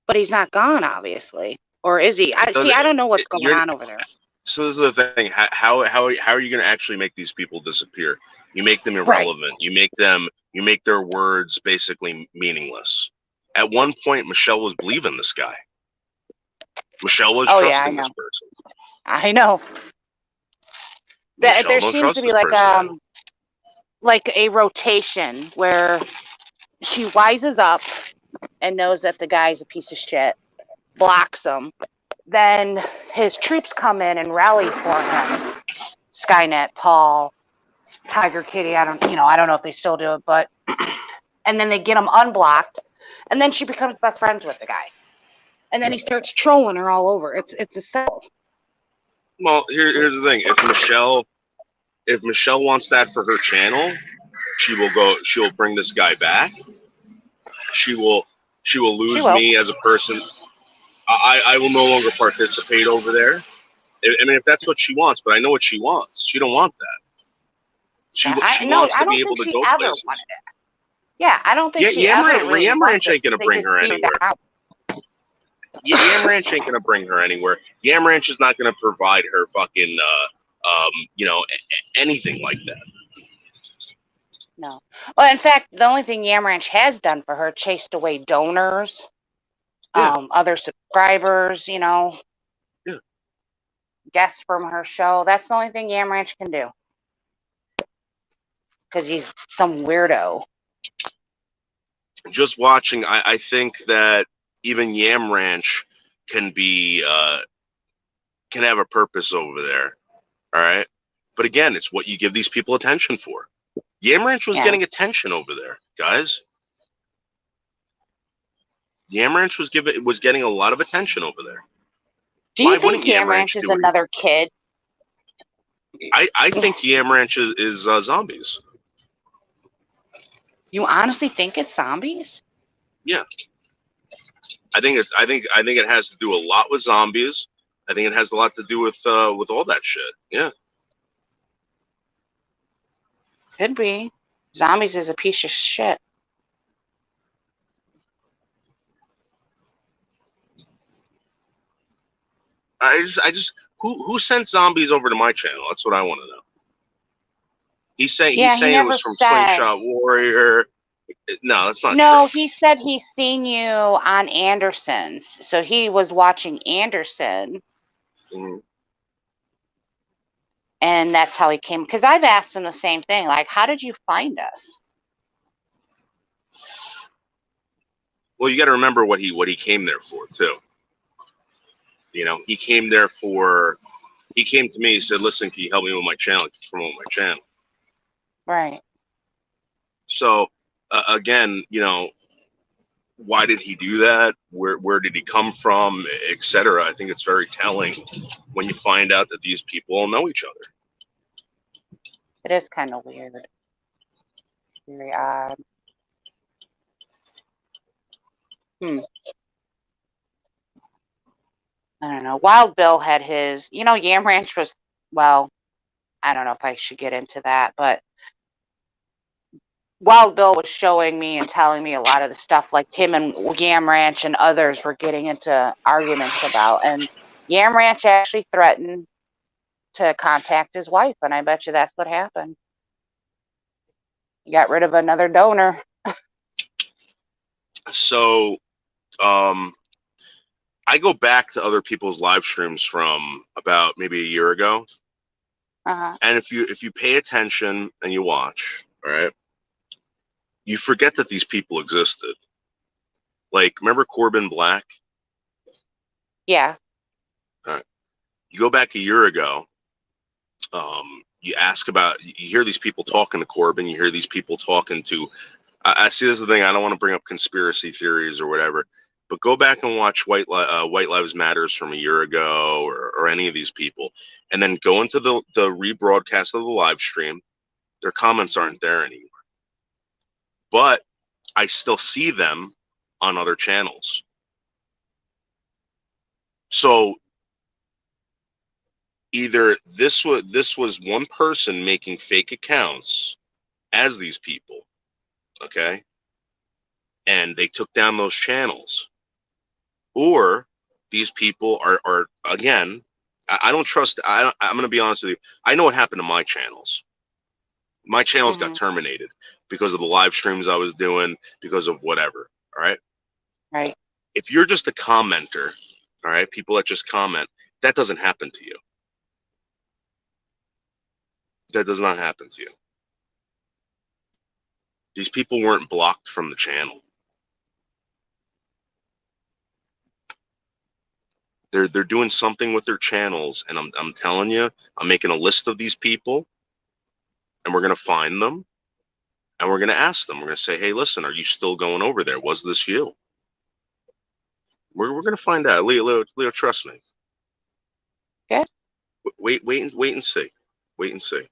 But he's not gone, obviously. Or is he? I don't know what's going on over there. So this is the thing. How are you going to actually make these people disappear? You make them irrelevant. Right. You make their words basically meaningless. At one point, Michelle was believing this guy. Michelle was trusting this person. I know. There seems to be like a rotation where she wises up and knows that the guy's a piece of shit, blocks him. Then his troops come in and rally for him. Skynet, Paul, Tiger Kitty. I don't know if they still do it, but and then they get him unblocked, and then she becomes best friends with the guy, and then he starts trolling her all over. It's a cycle. Well, here's the thing: if Michelle wants that for her channel, she'll bring this guy back. She will lose me as a person. I will no longer participate over there. I mean, if that's what she wants, but I know what she wants. She don't want that. She wants to be able to go places. Yeah, I don't think she ever really Yam Ranch ain't gonna bring her anywhere. Yam Ranch ain't gonna bring her anywhere. Yam Ranch is not gonna provide her fucking anything like that. No. Well, in fact, the only thing Yam Ranch has done for her, chased away donors, other subscribers, guests from her show. That's the only thing Yam Ranch can do. Because he's some weirdo. Just watching, I think that even Yam Ranch can have a purpose over there. All right. But again, it's what you give these people attention for. Yam Ranch was getting attention over there, guys. Yam Ranch was getting a lot of attention over there. Do you think Yam Ranch is another kid? I think Yam Ranch is zombies. You honestly think it's zombies? Yeah. I think it has to do a lot with zombies. I think it has a lot to do with all that shit. Yeah. Could be. Zombies is a piece of shit. I just who sent zombies over to my channel? That's what I want to know. He's saying Yeah, he it never was from said. Slingshot Warrior. No, that's not No, true. he said he's seen you on Anderson's. So he was watching Anderson, Mhm. and that's how he came. Because I've asked him the same thing. Like, how did you find us? Well, you got to remember what he came there for too. You know, he came there for. He came to me. He said, "Listen, can you help me with my channel? Promote my channel." Right. So again, you know, why did he do that? Where did he come from, etc. I think it's very telling when you find out that these people all know each other. It is kind of weird. Very odd. I don't know. Wild Bill had his, Yam Ranch was, well, I don't know if I should get into that, but Wild Bill was showing me and telling me a lot of the stuff like him and Yam Ranch and others were getting into arguments about. And Yam Ranch actually threatened to contact his wife, and I bet you that's what happened. He got rid of another donor. So I go back to other people's live streams from about maybe a year ago. Uh-huh. And if you pay attention and you watch, all right, you forget that these people existed. Like, remember Corbin Black? Yeah. All right. You go back a year ago. You ask about. You hear these people talking to Corbin. You hear these people talking to. I see this is the thing. I don't want to bring up conspiracy theories or whatever, but go back and watch White Lives Matters from a year ago, or any of these people, and then go into the rebroadcast of the live stream. Their comments aren't there anymore, but I still see them on other channels. So either this was one person making fake accounts as these people, okay, and they took down those channels, or these people are again. I don't trust. I'm going to be honest with you. I know what happened to my channels. My channels got terminated because of the live streams I was doing, because of whatever. All right. Right. If you're just a commenter, all right, people that just comment, that doesn't happen to you. That does not happen to you. These people weren't blocked from the channel. They're doing something with their channels, and I'm telling you, I'm making a list of these people, and we're gonna find them, and we're gonna ask them. We're gonna say, hey, listen, are you still going over there? Was this you? We're gonna find out. Leo, trust me. Good. Wait and see. Wait and see.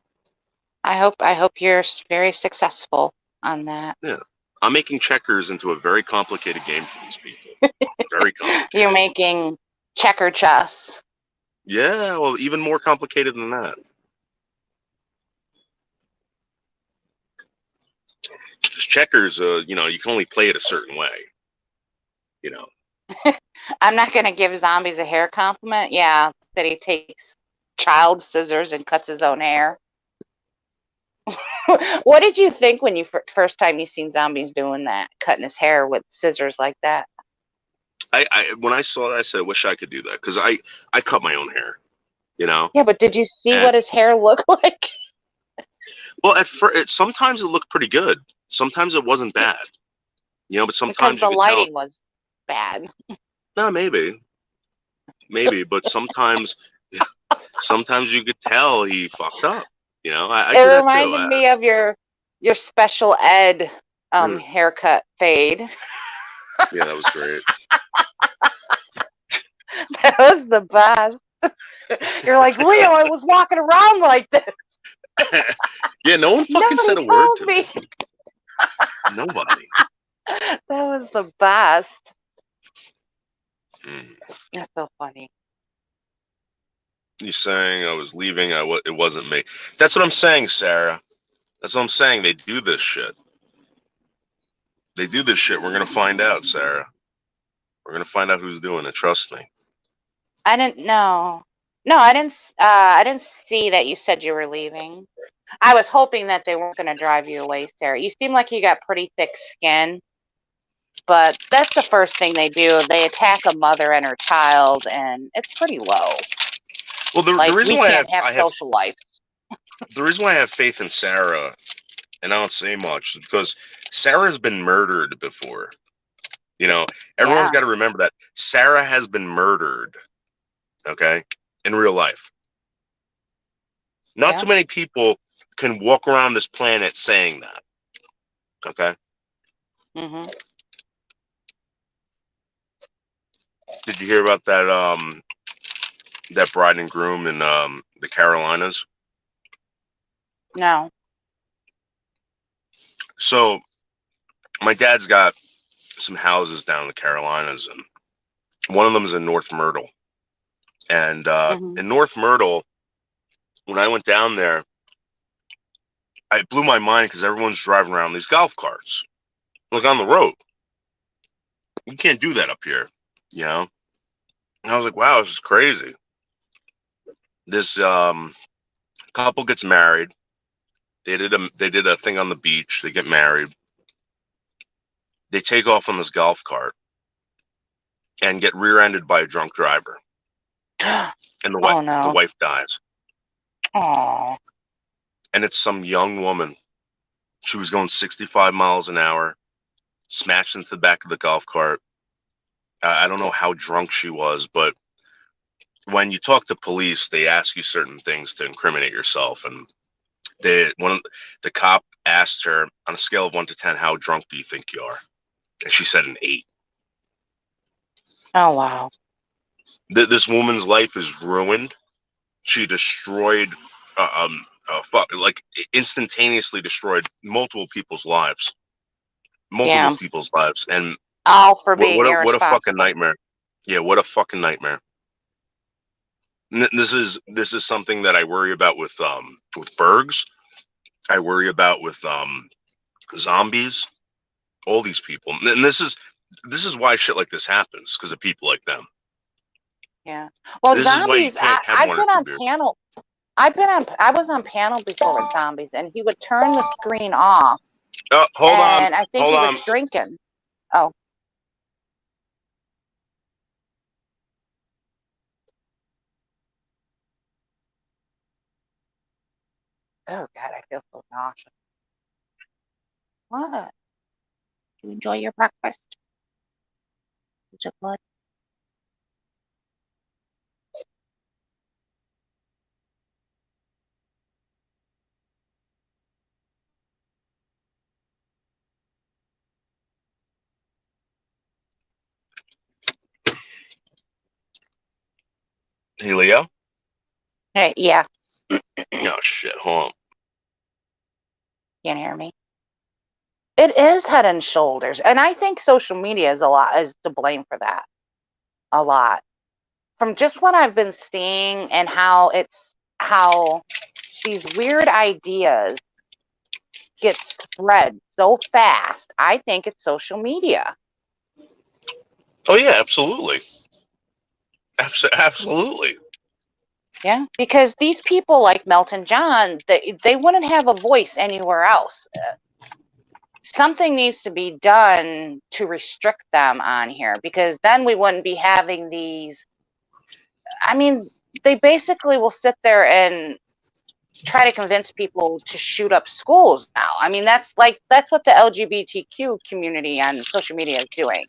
I hope you're very successful on that. Yeah, I'm making checkers into a very complicated game for these people. Very complicated. You're making checker chess. Yeah, well, even more complicated than that. Just checkers, you can only play it a certain way. I'm not going to give zombies a hair compliment. Yeah, that he takes child scissors and cuts his own hair. What did you think when you first time you seen zombies doing that, cutting his hair with scissors like that? When I saw that, I said, I wish I could do that, because I cut my own hair, Yeah, but did you see what his hair looked like? Well, at first, sometimes it looked pretty good. Sometimes it wasn't bad, but sometimes because the lighting was bad. No, maybe, but sometimes you could tell he fucked up. I do It that reminded too. me of your special ed haircut fade. Yeah, that was great. That was the best. You're like, Leo, I was walking around like this. Yeah, no one fucking Nobody said a word to me. Nobody. That was the best. Mm. That's so funny. You saying I was leaving? It wasn't me. That's what I'm saying, Sarah. That's what I'm saying. They do this shit. They do this shit. We're gonna find out, Sarah. We're gonna find out who's doing it. Trust me. I didn't know. No, I didn't. I didn't see that you said you were leaving. I was hoping that they weren't going to drive you away, Sarah. You seem like you got pretty thick skin, but that's the first thing they do. They attack a mother and her child, and it's pretty low. Well, the Like, reason we why can't have social life. the reason why I have faith in Sarah, and I don't say much, is because Sarah's been murdered before. You know, everyone's Yeah, got to remember that Sarah has been murdered. Okay, in real life. Not yeah. too many people can walk around this planet saying that. Okay. Mhm. Did you hear about that bride and groom in the Carolinas? No. So my dad's got some houses down in the Carolinas, and one of them is in North Myrtle. And Mhm. in North Myrtle, when I went down there, it blew my mind because everyone's driving around these golf carts, like on the road. You can't do that up here, you know. And I was like, wow, this is crazy. This couple gets married. They did a thing on the beach. They get married. They take off on this golf cart and get rear-ended by a drunk driver, and Oh the no. wife dies. Oh. And it's some young woman. She was going 65 miles an hour, smashed into the back of the golf cart. I don't know how drunk she was, but when you talk to police, they ask you certain things to incriminate yourself. And the cop asked her on a scale of 1 to 10, how drunk do you think you are? And she said an 8. Oh wow. This woman's life is ruined. She destroyed, like instantaneously destroyed multiple Yeah. people's lives, and All for being what a fucking irresponsible. nightmare. Yeah, what a fucking nightmare. This is something that I worry about with Bergs. I worry about with zombies. All these people, and this is why shit like this happens, because of people like them. Yeah. Well, This is why you zombies. can't have I've one or been two on beers. panel. I was on panel before with zombies, and he would turn the screen off, Oh, and I think hold he was on. drinking. Oh, oh God, I feel so nauseous. What? Do you enjoy your breakfast? Is it good? Hey, Leo. Hey, yeah, Oh shit, hold on. can't hear me. It is head and shoulders, and I think social media is to blame for that. A lot. From just what I've been seeing and how these weird ideas get spread so fast. I think it's social media. Oh yeah, absolutely, absolutely. Yeah, because these people like Melton John, they wouldn't have a voice anywhere else. Something needs to be done to restrict them on here because then we wouldn't be having these. I mean, they basically will sit there and try to convince people to shoot up schools now. I mean, that's what the LGBTQ community on social media is doing.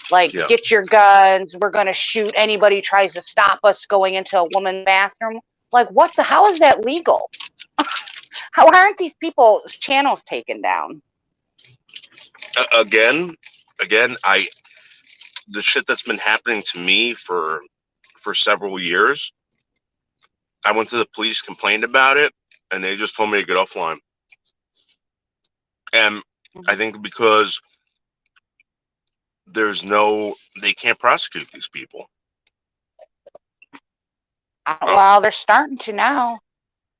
Like, Yeah. get your guns. We're going to shoot anybody who tries to stop us going into a woman's bathroom. Like, what the? How is that legal? How aren't these people's channels taken down? Again, I the shit that's been happening to me for several years. I went to the police, complained about it, and they just told me to get offline. And I Mhm. think because they can't prosecute these people. Well, they're starting to now.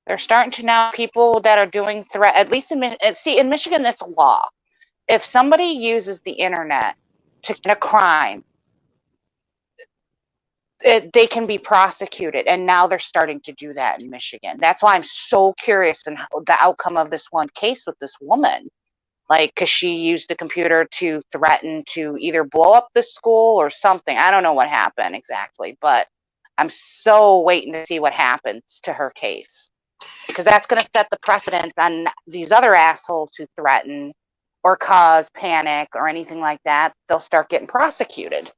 They're starting to now. People that are doing at least in Michigan, that's a law. If somebody uses the internet to commit a crime, they can be prosecuted, and now they're starting to do that in Michigan. That's why I'm so curious in the outcome of this one case with this woman. Like, because she used the computer to threaten to either blow up the school or something. I don't know what happened exactly, but I'm so waiting to see what happens to her case. Because that's going to set the precedent on these other assholes who threaten or cause panic or anything like that. They'll start getting prosecuted.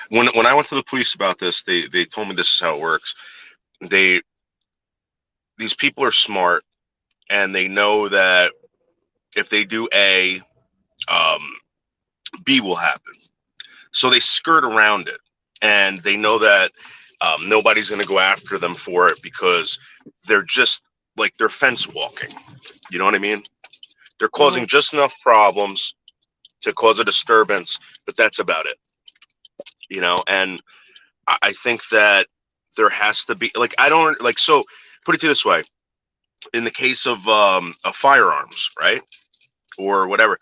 When I went to the police about this, they told me this is how it works. These people are smart, and they know that if they do A, B will happen. So they skirt around it, and they know that nobody's going to go after them for it because they're just like they're fence walking. You know what I mean? They're causing just enough problems to cause a disturbance, but that's about it. You know, and I think that there has to be so put it to this way. In the case of firearms, right? Or whatever,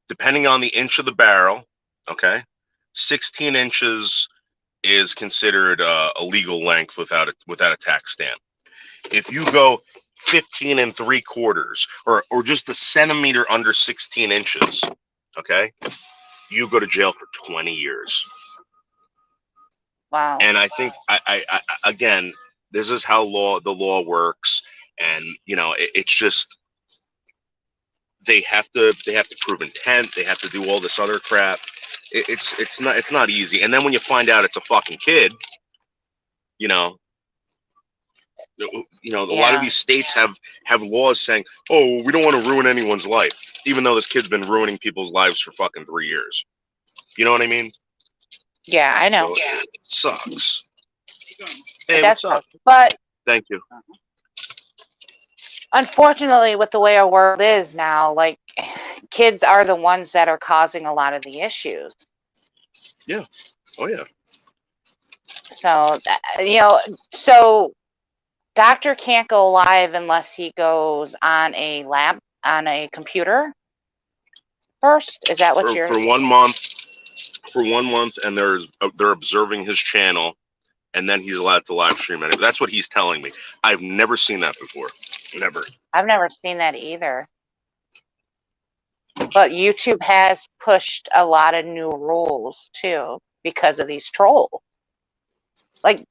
depending on the inch of the barrel, okay, 16 inches is considered a legal length without a tax stamp. If you go 15 3/4 or just a centimeter under 16 inches, okay, you go to jail for 20 years. Wow. And I think I again, this is how the law works, and you know, it's just they have to prove intent. They have to do all this other crap. It's not easy. And then when you find out it's a fucking kid, you know, a lot of these states have laws saying, oh, we don't want to ruin anyone's life, even though this kid's been ruining people's lives for fucking 3 years. You know what I mean? Yeah, I know. So it sucks. Hey, what's up? But thank you. Unfortunately, with the way our world is now, like, kids are the ones that are causing a lot of the issues. Yeah. Oh yeah. So so doctor can't go live unless he goes on a computer first. Is that what you're for 1 month? For 1 month, and they're observing his channel, and then he's allowed to live stream it. That's what he's telling me. I've never seen that before. Never. I've never seen that either. But YouTube has pushed a lot of new rules too because of these trolls. Like,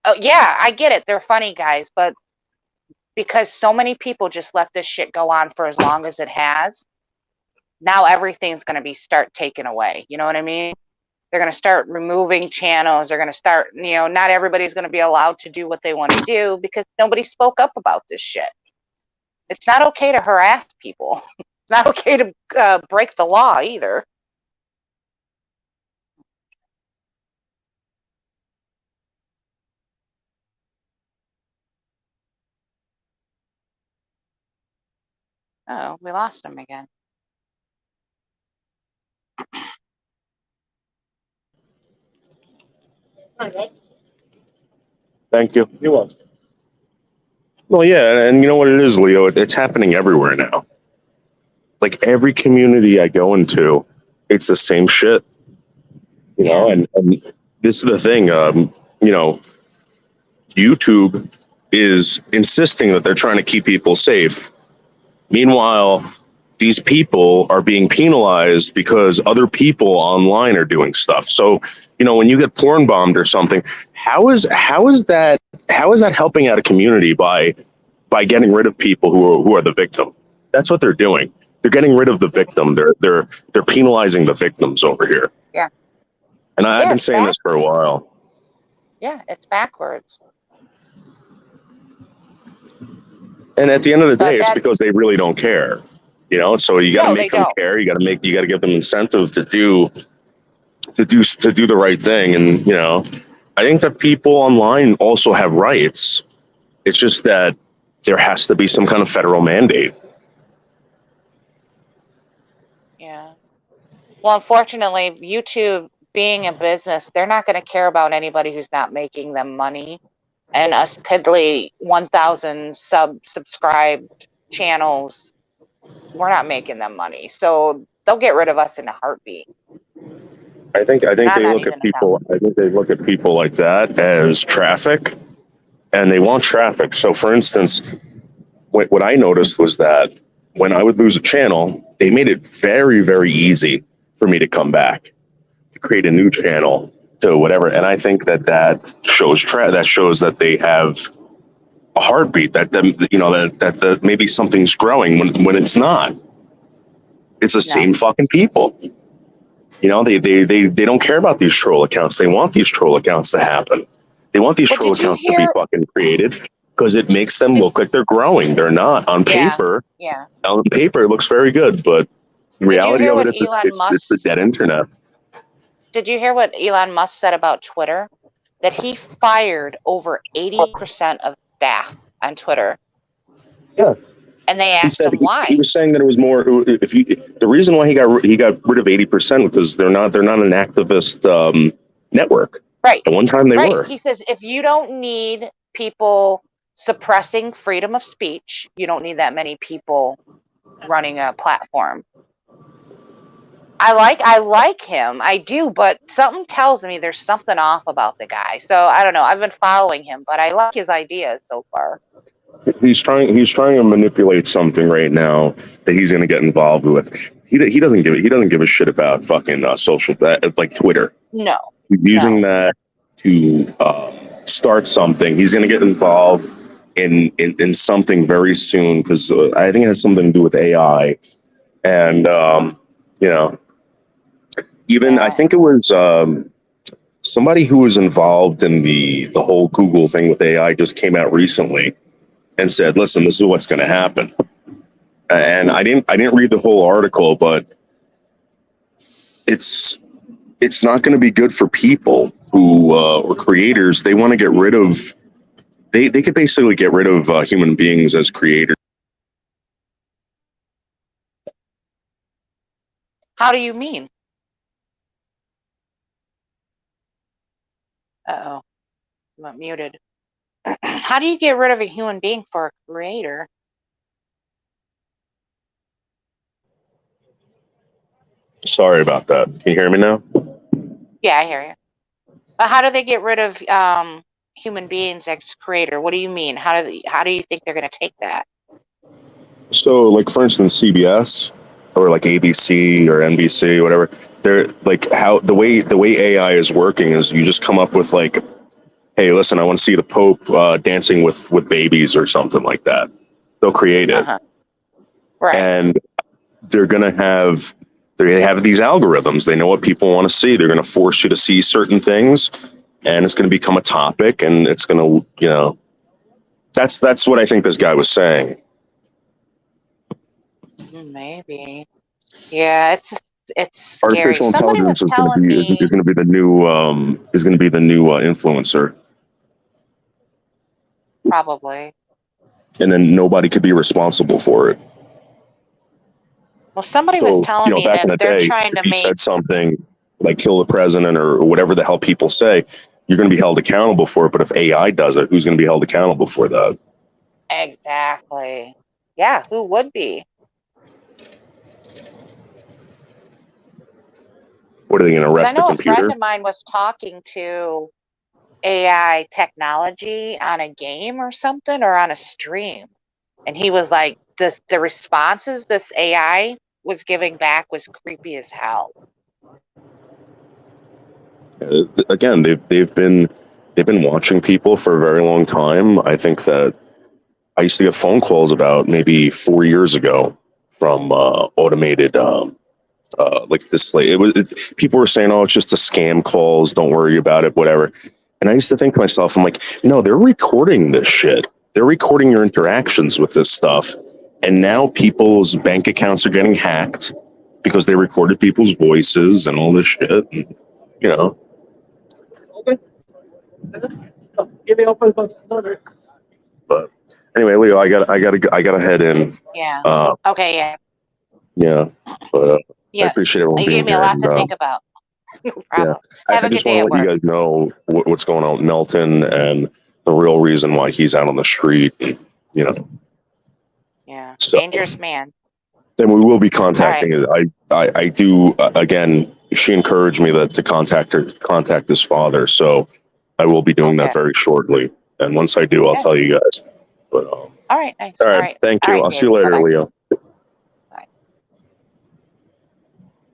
oh yeah, I get it. They're funny guys, but because so many people just let this shit go on for as long as it has, now everything's going to start taken away. You know what I mean? They're going to start removing channels. They're going to start, not everybody's going to be allowed to do what they want to do because nobody spoke up about this shit. It's not okay to harass people. It's not okay to break the law either. Oh, we lost him again. Thank you. You're welcome. Well, yeah, and you know what it is, Leo? It's happening everywhere now. Like every community I go into, it's the same shit. You know, and this is the thing. YouTube is insisting that they're trying to keep people safe. Meanwhile, these people are being penalized because other people online are doing stuff. So, when you get porn bombed or something, how is that helping out a community by getting rid of people who are the victim? That's what they're doing. They're getting rid of the victim. They're penalizing the victims over here. Yeah. And I've been saying this for a while. Yeah, it's backwards. And at the end of the day, it's because they really don't care. So you got to make them care. You got to give them incentive to do the right thing. And I think that people online also have rights. It's just that there has to be some kind of federal mandate. Yeah. Well, unfortunately, YouTube being a business, they're not going to care about anybody who's not making them money. And us piddly 1,000 subscribed channels, we're not making them money. So they'll get rid of us in a heartbeat. I think I'm they not look even at people. I think they look at people like that as traffic, and they want traffic. So, for instance, what I noticed was that when I would lose a channel, they made it very, very easy for me to come back, to create a new channel, to whatever. And I think that shows that they have a heartbeat. That maybe something's growing when it's not. It's the same fucking people. They don't care about these troll accounts. They want these troll accounts to happen. They want these troll accounts to be fucking created because it makes them look like they're growing. They're not on paper. Yeah. On paper, it looks very good, but the reality of it, it's the dead internet. Did you hear what Elon Musk said about Twitter? That he fired over 80% of staff on Twitter. Yeah. And they asked him why. He was saying that it was more. The reason why he got rid of 80% because they're not an activist network. Right. At one time they were. He says if you don't need people suppressing freedom of speech, you don't need that many people running a platform. I like him. I do, but something tells me there's something off about the guy. So I don't know. I've been following him, but I like his ideas so far. He's trying to manipulate something right now that he's going to get involved with. He doesn't give a shit about fucking social like Twitter. No. He's using that to start something. He's going to get involved in something very soon because I think it has something to do with AI, and I think it was somebody who was involved in the whole Google thing with AI just came out recently and said, "Listen, this is what's going to happen." And I didn't read the whole article, but it's not going to be good for people who or creators. They want to get rid of. They could basically get rid of human beings as creators. How do you mean? Uh-oh. I'm muted. How do you get rid of a human being for a creator? Sorry about that. Can you hear me now? Yeah, I hear you. But how do they get rid of human beings as creator? What do you mean? How do you think they're going to take that? So, like for instance, CBS or like ABC or NBC, whatever. They're like how the way AI is working is you just come up with like, hey, listen, I want to see the Pope dancing with babies or something like that. They'll create it, right? And they're gonna have these algorithms. They know what people want to see. They're gonna force you to see certain things, and it's gonna become a topic, and it's gonna, that's what I think this guy was saying. Maybe, yeah, it's scary. Artificial Somebody intelligence was telling me is going to be the new influencer. Probably. And then nobody could be responsible for it. Well, somebody was telling me back in that the they're day, trying to if you make said something like kill the president or whatever the hell people say, you're going to be held accountable for it. But if AI does it, who's going to be held accountable for that? Exactly. Yeah, who would be? What are they going to arrest the computer? A friend of mine was talking to AI technology on a game or something, or on a stream, and he was like, the responses this AI was giving back was creepy as hell. Again, they've been watching people for a very long time. I think that I used to get phone calls about maybe 4 years ago from automated like this. Like people were saying, "Oh, it's just a scam calls. Don't worry about it, whatever." And I used to think to myself, I'm like, no, they're recording this shit. They're recording your interactions with this stuff, and now people's bank accounts are getting hacked because they recorded people's voices and all this shit. And, But anyway, Leo, I gotta head in. Yeah. Okay. Yeah. Yeah. But Yeah. I appreciate everyone You being gave me a here. lot and, to think about. No problem. I Have a good just day want at to let you work. guys know what's going on with Melton and the real reason why he's out on the street. And, you know, Yeah. so Dangerous man. then we will be contacting it. I do again. She encouraged me to contact his father. So I will be doing that Okay. very shortly. And once I do, I'll Okay. tell you guys. But All right. Nice. all right, All right. thank All you. right, I'll see you David. later, Bye-bye. Leo.